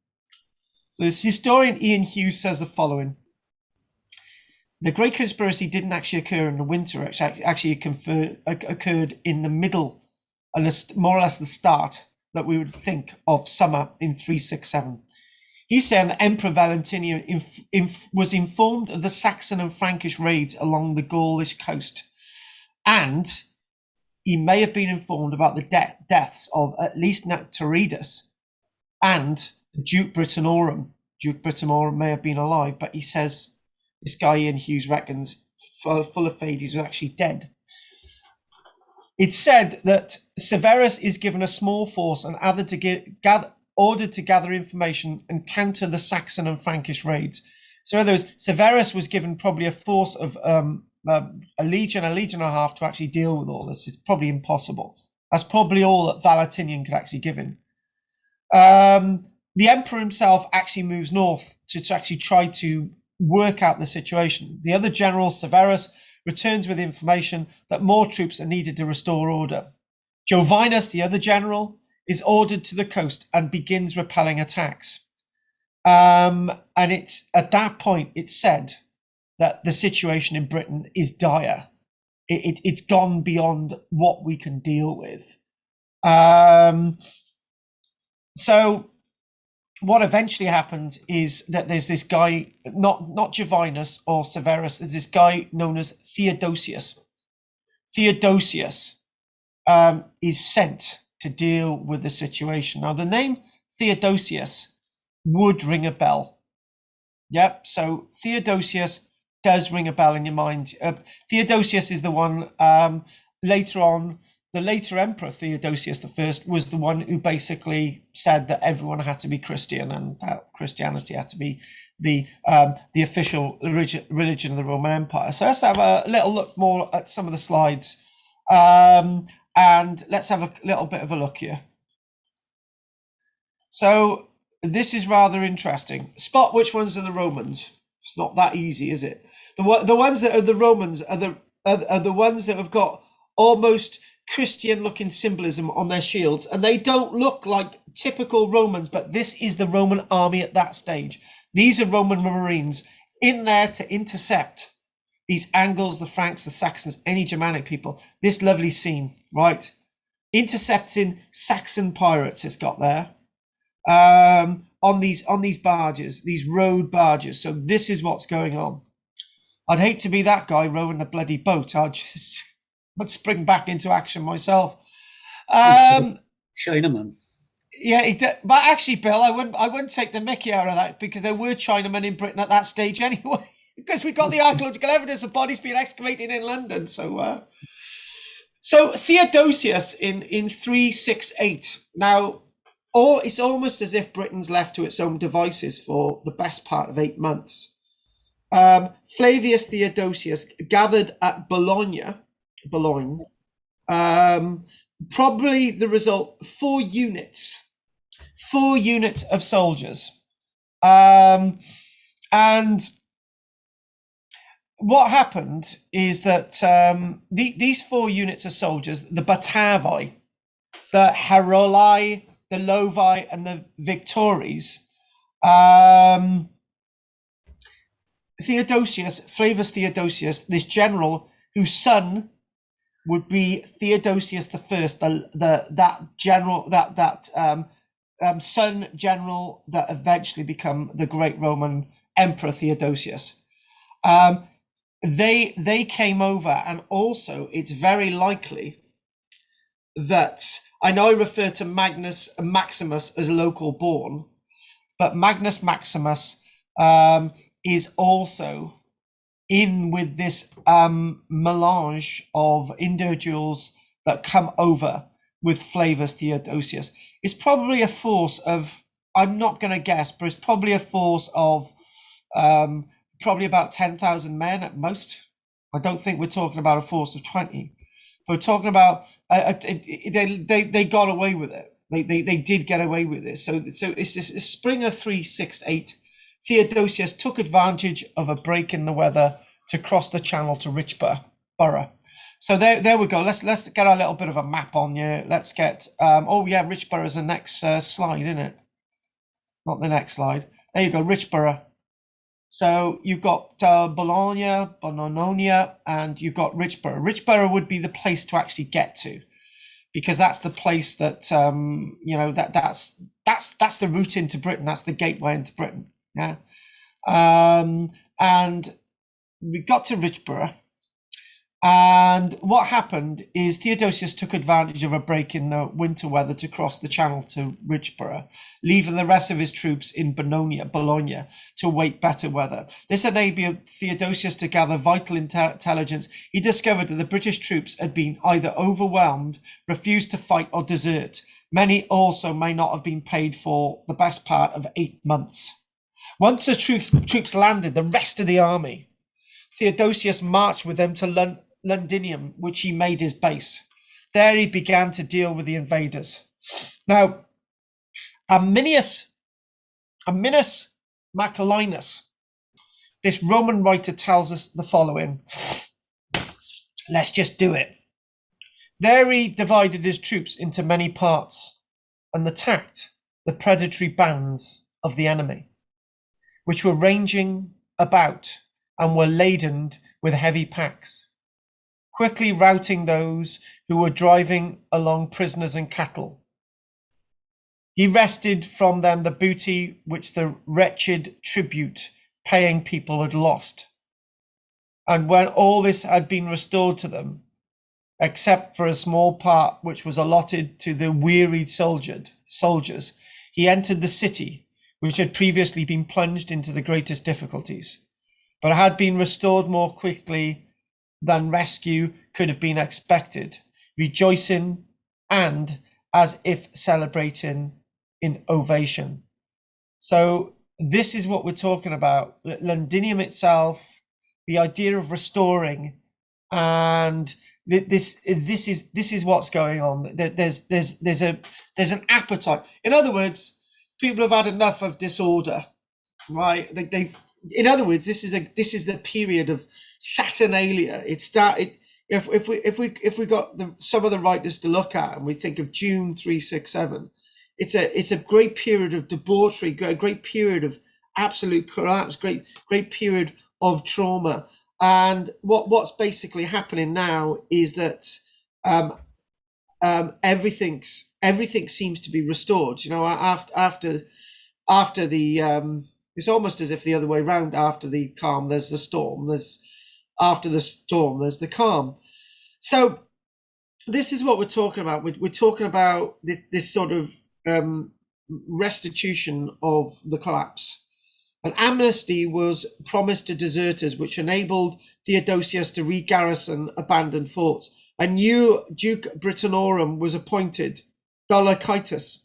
So this historian Ian Hughes says the following: the Great Conspiracy didn't actually occur in the winter. It actually occurred in the middle, more or less the start that we would think of summer in 367. He's saying that Emperor Valentinian was informed of the Saxon and Frankish raids along the Gaulish coast, and he may have been informed about the deaths of at least Nectaridus and Duke Britannorum. Duke Britannorum may have been alive, but he says, this guy Ian Hughes reckons, Full-of-Fades was actually dead. It's said that Severus is given a small force and ordered to gather information and counter the Saxon and Frankish raids. So in other words, Severus was given probably a force of a legion and a half to actually deal with all this. It's probably impossible. That's probably all that Valentinian could actually give him. The emperor himself actually moves north to actually try to work out the situation. The other general, Severus, returns with information that more troops are needed to restore order. Jovinus, the other general, is ordered to the coast and begins repelling attacks. And it's at that point it's said that the situation in Britain is dire. It's gone beyond what we can deal with. So what eventually happens is that there's this guy, not Jovinus or Severus, there's this guy known as Theodosius. Theodosius is sent to deal with the situation. Now, the name Theodosius would ring a bell. Yep, so Theodosius does ring a bell in your mind. Theodosius is the one later on. The later emperor Theodosius I was the one who basically said that everyone had to be Christian and that Christianity had to be the official religion of the Roman Empire. So let's have a little look more at some of the slides, and let's have a little bit of a look here. So this is rather interesting. Spot which ones are the Romans. It's not that easy, is it? The ones that are the Romans are the ones that have got almost Christian-looking symbolism on their shields, and they don't look like typical Romans, but this is the Roman army at that stage. These are Roman Marines in there to intercept these Angles, the Franks, the Saxons, any Germanic people. This lovely scene, right? Intercepting Saxon pirates it's got there on these barges, these rowed barges. So this is what's going on. I'd hate to be that guy rowing a bloody boat. I'd spring back into action myself. Chinaman. Yeah, but actually, Bill, I wouldn't take the mickey out of that, because there were Chinamen in Britain at that stage anyway. Because we got the archaeological evidence of bodies being excavated in London. So Theodosius in 368. Now, it's almost as if Britain's left to its own devices for the best part of 8 months. Flavius Theodosius gathered at Boulogne, probably the result 4 units of soldiers, and what happened is that these 4 units of soldiers, the Batavi, the Heruli, the Lovi, and the Victories, Flavius Theodosius, this general whose son would be Theodosius I, son general that eventually become the great Roman Emperor Theodosius. They came over, and also it's very likely that, I know I refer to Magnus Maximus as local born, but Magnus Maximus is also in with this melange of individuals that come over with Flavius Theodosius. It's probably a force of, I'm not going to guess, but it's probably a force of probably about 10,000 men at most. I don't think we're talking about a force of 20. We're talking about they got away with it. They did get away with it. So it's this spring of 368. Theodosius took advantage of a break in the weather to cross the channel to Richborough. So there we go. Let's get a little bit of a map on you. Let's get Richborough is the next slide, isn't it? Not the next slide. There you go, Richborough. So you've got Bologna, and you've got Richborough. Richborough would be the place to actually get to, because that's the place that that's the route into Britain. That's the gateway into Britain. Yeah, and we got to Richborough, and what happened is Theodosius took advantage of a break in the winter weather to cross the channel to Richborough, leaving the rest of his troops in Bologna to await better weather. This enabled Theodosius to gather vital intelligence. He discovered that the British troops had been either overwhelmed, refused to fight, or desert. Many also may not have been paid for the best part of 8 months. Once the troops landed, the rest of the army, Theodosius marched with them to Londinium, which he made his base. There he began to deal with the invaders. Now, Aminius Macalinus, this Roman writer, tells us the following. Let's just do it. There he divided his troops into many parts. and attacked the predatory bands of the enemy, which were ranging about and were laden with heavy packs, quickly routing those who were driving along prisoners and cattle. He wrested from them the booty which the wretched tribute paying people had lost. And when all this had been restored to them, except for a small part which was allotted to the wearied soldiers, he entered the city, which had previously been plunged into the greatest difficulties, but had been restored more quickly than rescue could have been expected, rejoicing and as if celebrating in ovation. So this is what we're talking about. Londinium itself, the idea of restoring, and this is what's going on. There's an appetite. In other words, people have had enough of disorder, right? In other words, this is the period of Saturnalia. It started. If we got some of the writers to look at, and we think of June 367, it's a great period of debauchery, great period of absolute collapse, great period of trauma. And what's basically happening now is that everything seems to be restored. You know, after the it's almost as if the other way around. After the calm, there's the storm. After the storm, there's the calm. So this is what we're talking about. We're talking about this sort of restitution of the collapse. An amnesty was promised to deserters, which enabled Theodosius to re-garrison abandoned forts. A new Duke Britannorum was appointed, Dolochitus,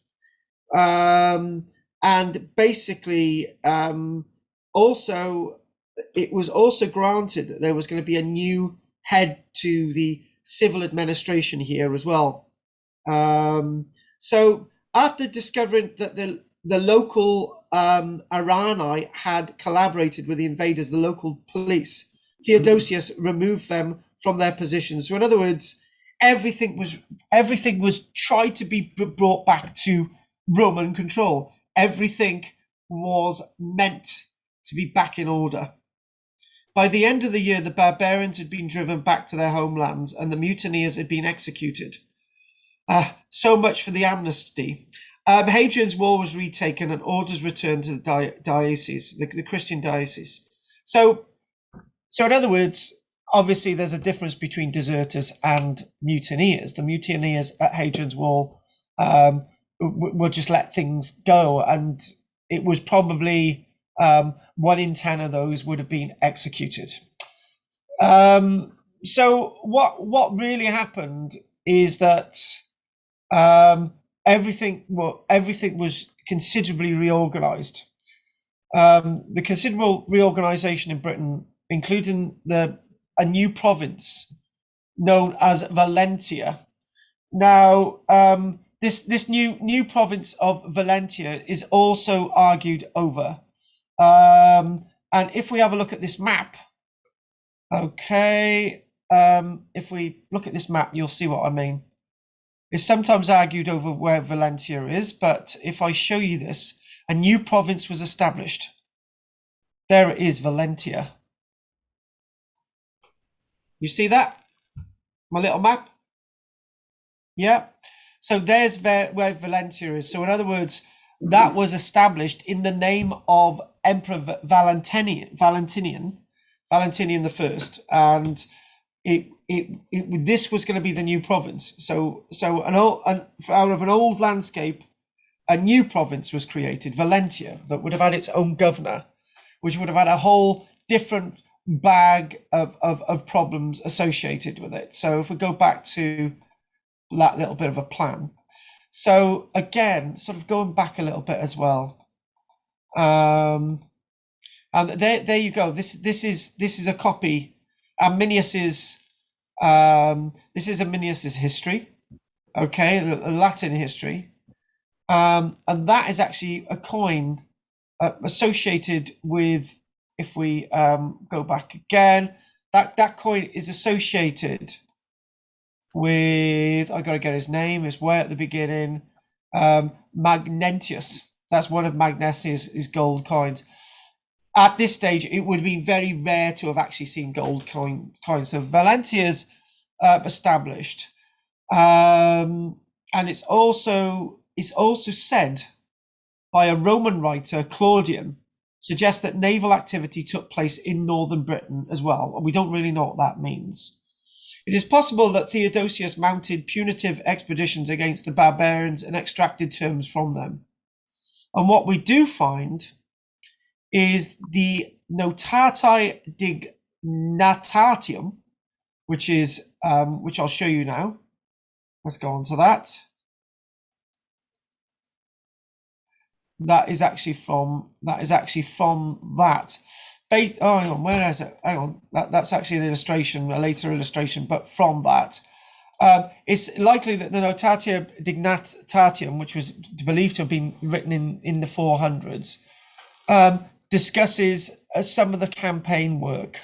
and basically also it was also granted that there was going to be a new head to the civil administration here as well. So after discovering that the local Arani had collaborated with the invaders, the local police, Theodosius removed them from their positions. So in other words, everything was tried to be brought back to Roman control. Everything was meant to be back in order. By the end of the year, the barbarians had been driven back to their homelands and the mutineers had been executed. So much for the amnesty. Hadrian's Wall was retaken and orders returned to the diocese, the Christian diocese. So in other words, obviously there's a difference between deserters and mutineers. The mutineers at Hadrian's Wall will just let things go, and it was probably 1 in 10 of those would have been executed. So what really happened is that everything was considerably reorganized. The considerable reorganization in Britain, including a new province known as Valentia. Now, this new province of Valentia is also argued over. And if we have a look at this map, okay, if we look at this map, you'll see what I mean. It's sometimes argued over where Valentia is, but if I show you this, a new province was established. There it is, Valentia. You see that? My little map? Yeah. So there's where Valentia is. So in other words, that was established in the name of Emperor Valentinian I, and this was going to be the new province. So out of an old landscape, a new province was created, Valentia, that would have had its own governor, which would have had a whole different bag of problems associated with it. So if we go back to that little bit of a plan. So again, sort of going back a little bit as well. And there you go. This is a copy. Arminius's this is Arminius's history. Okay, the Latin history. And that is actually a coin associated with, if we go back again, that coin is associated with, I got to get his name, it's way at the beginning. Magnentius. That's one of Magnentius' gold coins. At this stage, it would be very rare to have actually seen gold coins. So Valentia's established, and it's also said by a Roman writer, Claudian, suggests that naval activity took place in northern Britain as well, and we don't really know what that means. It is possible that Theodosius mounted punitive expeditions against the barbarians and extracted terms from them. And what we do find is the Notati Dignatatium, which I'll show you now. Let's go on to that. That is actually from that. Oh, hang on, where is it? Hang on, that's actually an illustration, a later illustration, but from that. It's likely that the Notatia Dignatatium, which was believed to have been written in the 400s, discusses some of the campaign work.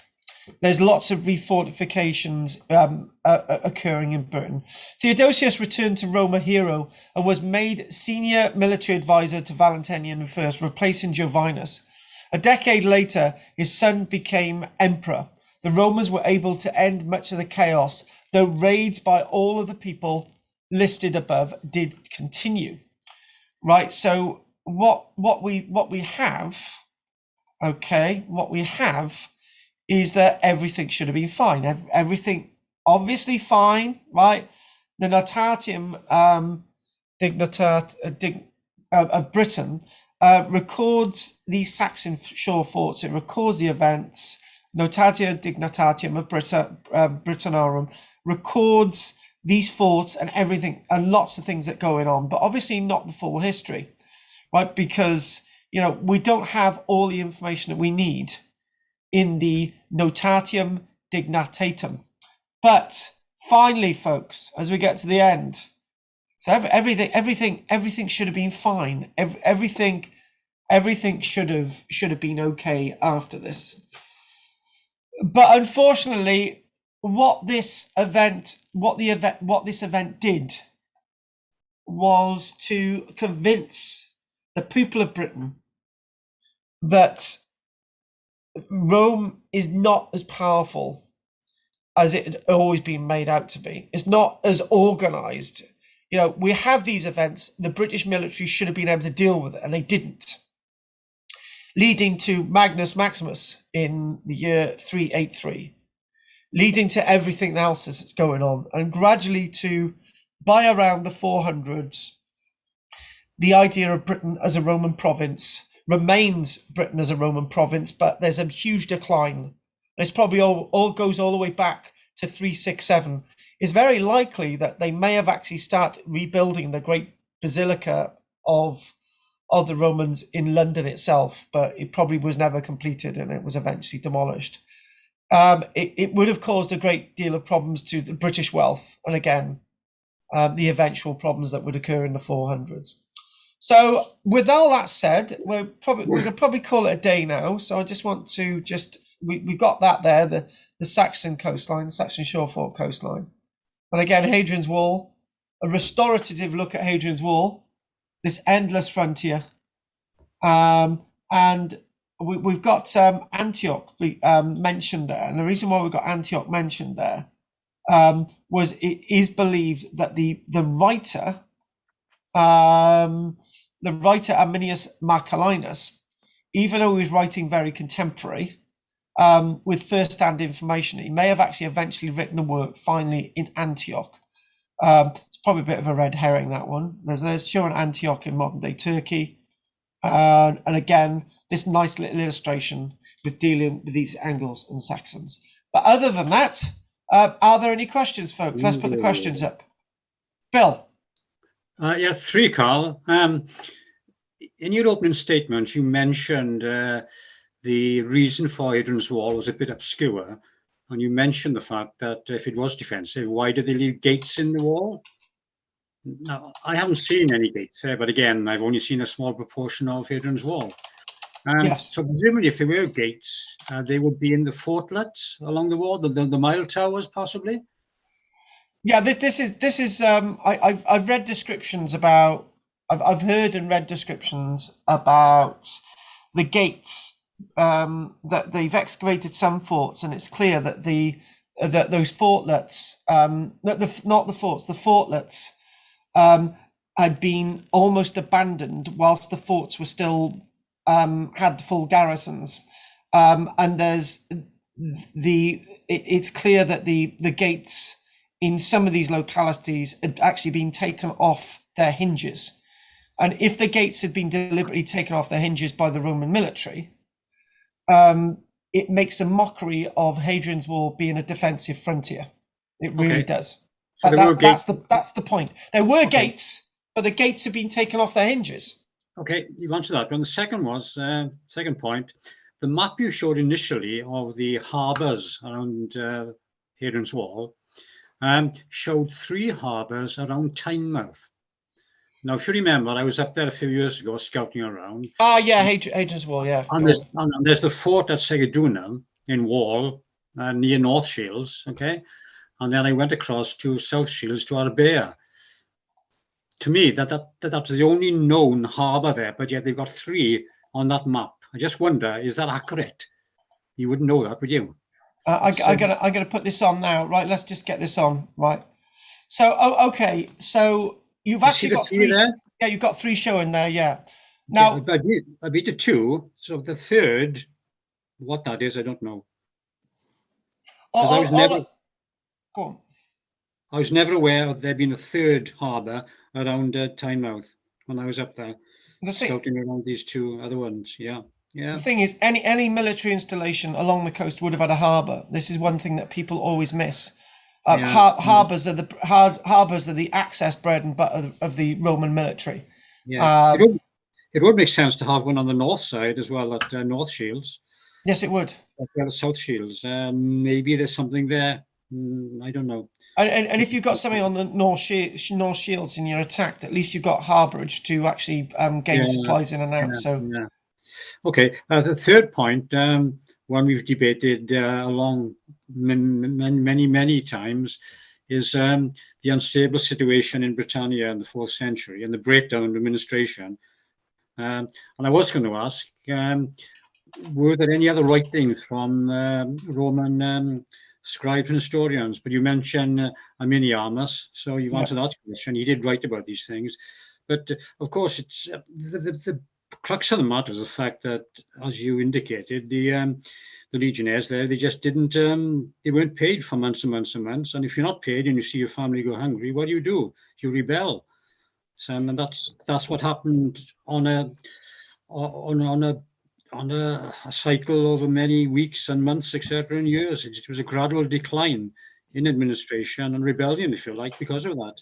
There's lots of refortifications occurring in Britain. Theodosius returned to Rome a hero and was made senior military advisor to Valentinian I, replacing Jovinus. A decade later, his son became emperor. The Romans were able to end much of the chaos, though raids by all of the people listed above did continue. Right, so what we have is that everything should have been fine. Everything obviously fine, right? The Notatium of Britain records these Saxon shore forts. It records the events. Notatia Dignatatium of Britannorum records these forts and everything, and lots of things that are going on, but obviously not the full history, right? Because we don't have all the information that we need in the Notatium Dignatatum. But finally, folks, as we get to the end, so everything should have been fine. Everything should have been okay after this. But unfortunately, what this event did was to convince the people of Britain that Rome is not as powerful as it had always been made out to be. It's not as organized. We have these events. The British military should have been able to deal with it, and they didn't. Leading to Magnus Maximus in the year 383, leading to everything else that's going on, and gradually to, by around the 400s, the idea of Britain as a Roman province remains Britain as a Roman province, but there's a huge decline. It's probably all goes all the way back to 367. It's very likely that they may have actually started rebuilding the great basilica of the Romans in London itself, but it probably was never completed and it was eventually demolished. It would have caused a great deal of problems to the British wealth, and again, the eventual problems that would occur in the 400s. So with all that said, we're gonna probably call it a day now. So I just want to we've got that there, the Saxon coastline, the Saxon shorefort coastline. And again, Hadrian's Wall, a restorative look at Hadrian's Wall, this endless frontier. And we've got Antioch mentioned there. And the reason why we've got Antioch mentioned there was it is believed that the writer Arminius Marcellinus, even though he was writing very contemporary, with first-hand information, he may have actually eventually written a work finally in Antioch. It's probably a bit of a red herring, that one. There's showing Antioch in modern-day Turkey. And again, this nice little illustration with dealing with these Angles and Saxons. But other than that, are there any questions, folks? Let's put the questions up. Bill. Yeah, 3, Carl. In your opening statement, you mentioned the reason for Hadrian's Wall was a bit obscure, and you mentioned the fact that if it was defensive, why did they leave gates in the wall? Now, I haven't seen any gates there, but again, I've only seen a small proportion of Hadrian's Wall. Yes. So presumably, if there were gates, they would be in the fortlets along the wall, the mile towers, possibly. Yeah, this is. I've read descriptions about I've heard and read descriptions about the gates, that they've excavated some forts, and it's clear that that those fortlets, not the forts, the fortlets, had been almost abandoned whilst the forts were still had full garrisons, and it's clear that the gates in some of these localities had actually been taken off their hinges. And if the gates had been deliberately taken off their hinges by the Roman military, it makes a mockery of Hadrian's Wall being a defensive frontier. It really does. So that's the point. There were gates, but the gates have been taken off their hinges. Okay, you've answered that. And the second point, the map you showed initially of the harbours around Hadrian's Wall showed 3 harbours around Tynemouth. Now, if you remember, I was up there a few years ago scouting around. Ah, yeah, Hadrian's Wall, yeah. And there's the fort at Segeduna in Wall, near North Shields, okay? And then I went across to South Shields to Arbea. To me, that's the only known harbour there, but yet they've got 3 on that map. I just wonder, is that accurate? You wouldn't know that, would you? I gotta put this on now, right? Let's just get this on, right? So, okay, so you've actually got 3 there. Yeah, you've got 3 showing there, yeah. Now, I beat the 2, so the third, what that is, I don't know. go on. I was never aware of there being a 3rd harbour around Tynemouth when I was up there scouting around these 2 other ones. Yeah. The thing is, any military installation along the coast would have had a harbour. This is one thing that people always miss. Harbours are the access bread and butter of the Roman military. Yeah, it would make sense to have one on the north side as well at North Shields. Yes, it would. At the South Shields. Maybe there's something there. I don't know. And if you've got something on the North Shields and you're attacked, at least you've got harbourage to actually gain supplies in and out. Okay. The third point, one we've debated along many times, is the unstable situation in Britannia in the 4th century and the breakdown of administration. And I was going to ask, were there any other writings from Roman scribes and historians? But you mentioned Aminiamus, so you've answered that question. He did write about these things. But of course, it's the crux of the matter is the fact that, as you indicated, the legionnaires there, they just didn't, they weren't paid for months and months and months. And if you're not paid and you see your family go hungry, what do? You rebel. So, and that's what happened on a cycle over many weeks and months, etc., and years. It was a gradual decline in administration and rebellion, if you like, because of that.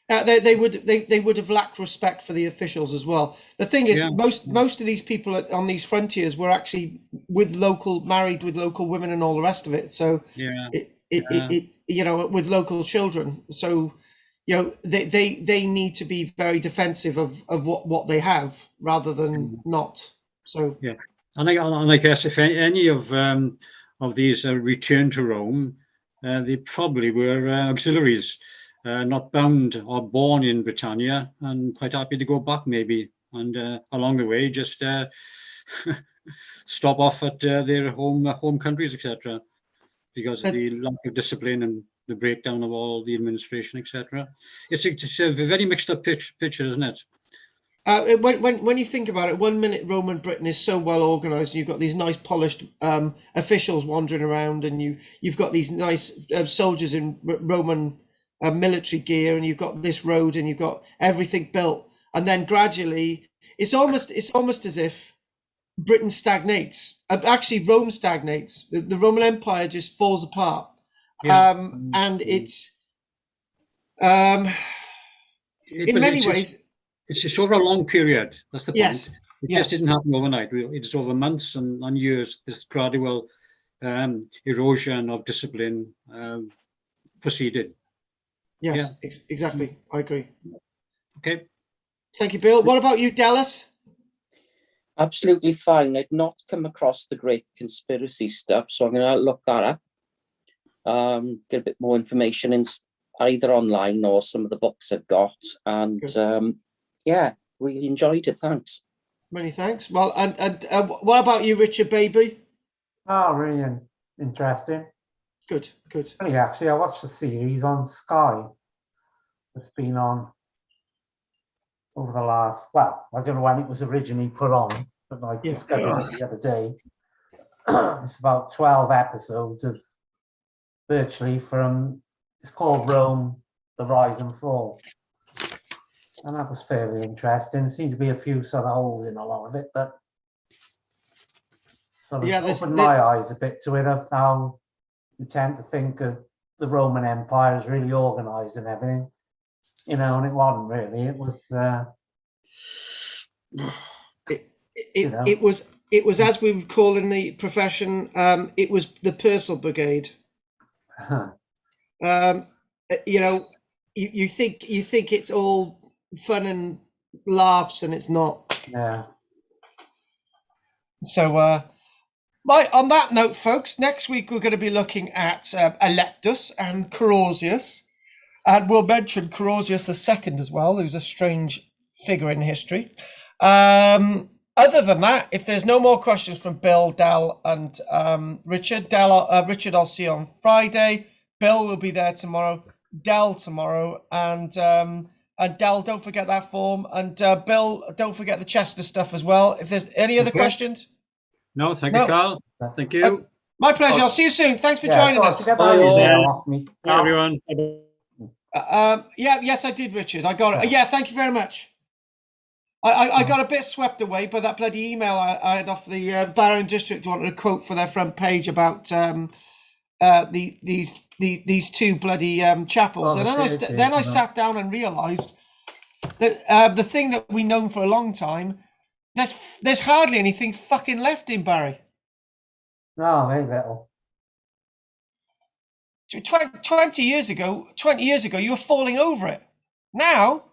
They would have lacked respect for the officials as well. The thing is, most of these people on these frontiers were actually married with local women and all the rest of it. So with local children. So they need to be very defensive of what they have rather than not. So and I guess if any of these returned to Rome, they probably were auxiliaries. Not bound or born in Britannia, and quite happy to go back maybe, and along the way just stop off at their home countries, etc., because of the lack of discipline and the breakdown of all the administration, etc. It's a very mixed up picture, isn't it? When you think about it, 1 minute Roman Britain is so well organised, and you've got these nice polished officials wandering around, and you've got these nice soldiers in Roman military gear, and you've got this road, and you've got everything built, and then gradually it's almost as if Britain stagnates. Actually, Rome stagnates. The Roman Empire just falls apart, and it's in many ways it's over a long period. That's the point. Yes. It just didn't happen overnight. It's over months and years. This gradual erosion of discipline proceeded. Yes, exactly. I agree. Okay. Thank you, Bill. What about you, Dallas? Absolutely fine. I'd not come across the great conspiracy stuff, so I'm going to look that up. Get a bit more information in either online or some of the books I've got. And Yeah, really enjoyed it. Thanks. Many thanks. Well, and what about you, Richard, baby? Oh, really interesting. Good, good. Funny, actually, I watched the series on Sky. It's been on over the last, well, I don't know when it was originally put on, but I Yeah. discovered it the other day. It's about 12 episodes of virtually from, it's called Rome, the Rise and Fall. And that was fairly interesting. There seemed to be a few sort of holes in a lot of it, but sort of opened my eyes a bit to it of how you tend to think of the Roman Empire as really organized and everything, you know, and it wasn't really. It was, it was as we would call in the profession, it was the Purcell Brigade. You know, you think it's all fun and laughs, and it's not. Yeah. So, on that note, folks, next week we're going to be looking at Electus and Carausius, and we'll mention Carausius II as well, who's a strange figure in history. Other than that, if there's no more questions from Bill, Del, and Richard, Richard, I'll see you on Friday. Bill will be there tomorrow. Del tomorrow, and Del, don't forget that form, and Bill, don't forget the Chester stuff as well. If there's any other questions. No, thank you, Carl. Thank you. My pleasure. I'll see you soon. Thanks for joining us. Bye, everyone. Yes, I did, Richard. I got it. Yeah, thank you very much. I got a bit swept away by that bloody email I had off the Barron District wanted a quote for their front page about these two bloody chapels, and then I sat down and realised that the thing that we've known for a long time, there's hardly anything fucking left in Barry. No, very little. 20 years ago, you were falling over it. Now,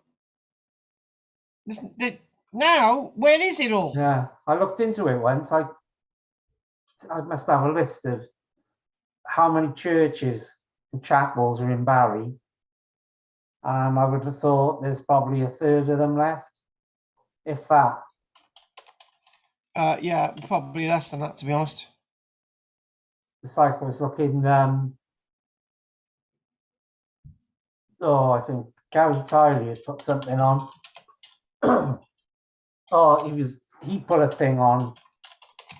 where is it all? Yeah, I looked into it once. I must have a list of how many churches and chapels are in Barry. I would have thought there's probably a third of them left, if that. Yeah, probably less than that, to be honest. It's like I was looking. I think Gary Tiley had put something on. He put a thing on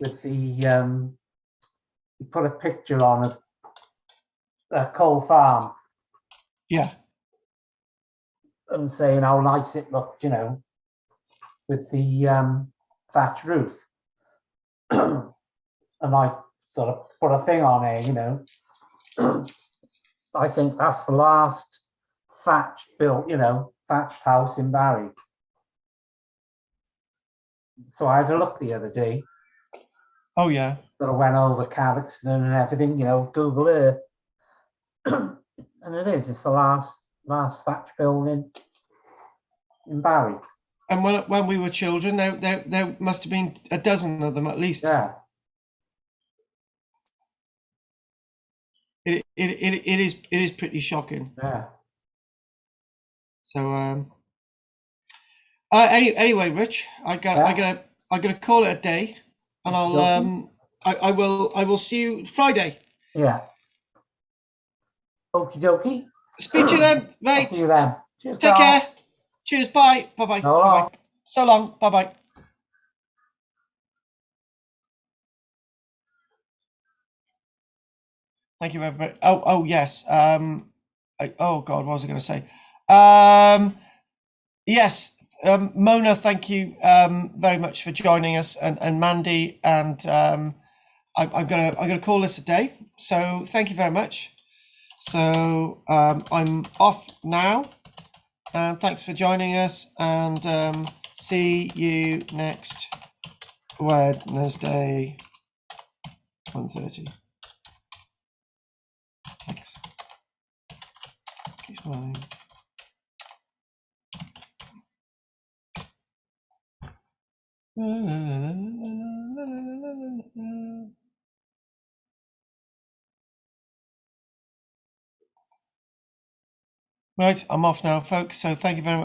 with the he put a picture on of a coal farm. Yeah. And saying how nice it looked, you know, with the thatch roof. And I sort of put a thing on there, you know. I think that's the last thatched house in Barry. So I had a look the other day. Oh yeah. Sort of went over Cavickston and everything, you know, Google Earth. And it's the last thatch building in Barry. And when we were children, there must have been a dozen of them at least. Yeah. It is pretty shocking. Yeah. So anyway, Rich, I gotta call it a day, and I will see you Friday. Yeah. Okie dokie. Speak to you then, mate. I'll see you then. Cheers, Take Carl. care. Cheers. Bye. Bye. So long. Bye. So long. Bye. Thank you, everybody. Oh yes. Oh God, what was I going to say? Yes. Mona, thank you very much for joining us, and Mandy, and I'm gonna call this a day. So thank you very much. So I'm off now, and thanks for joining us, and see you next Wednesday, 1:30. Thanks. Keep smiling. Right, I'm off now, folks. So thank you very much.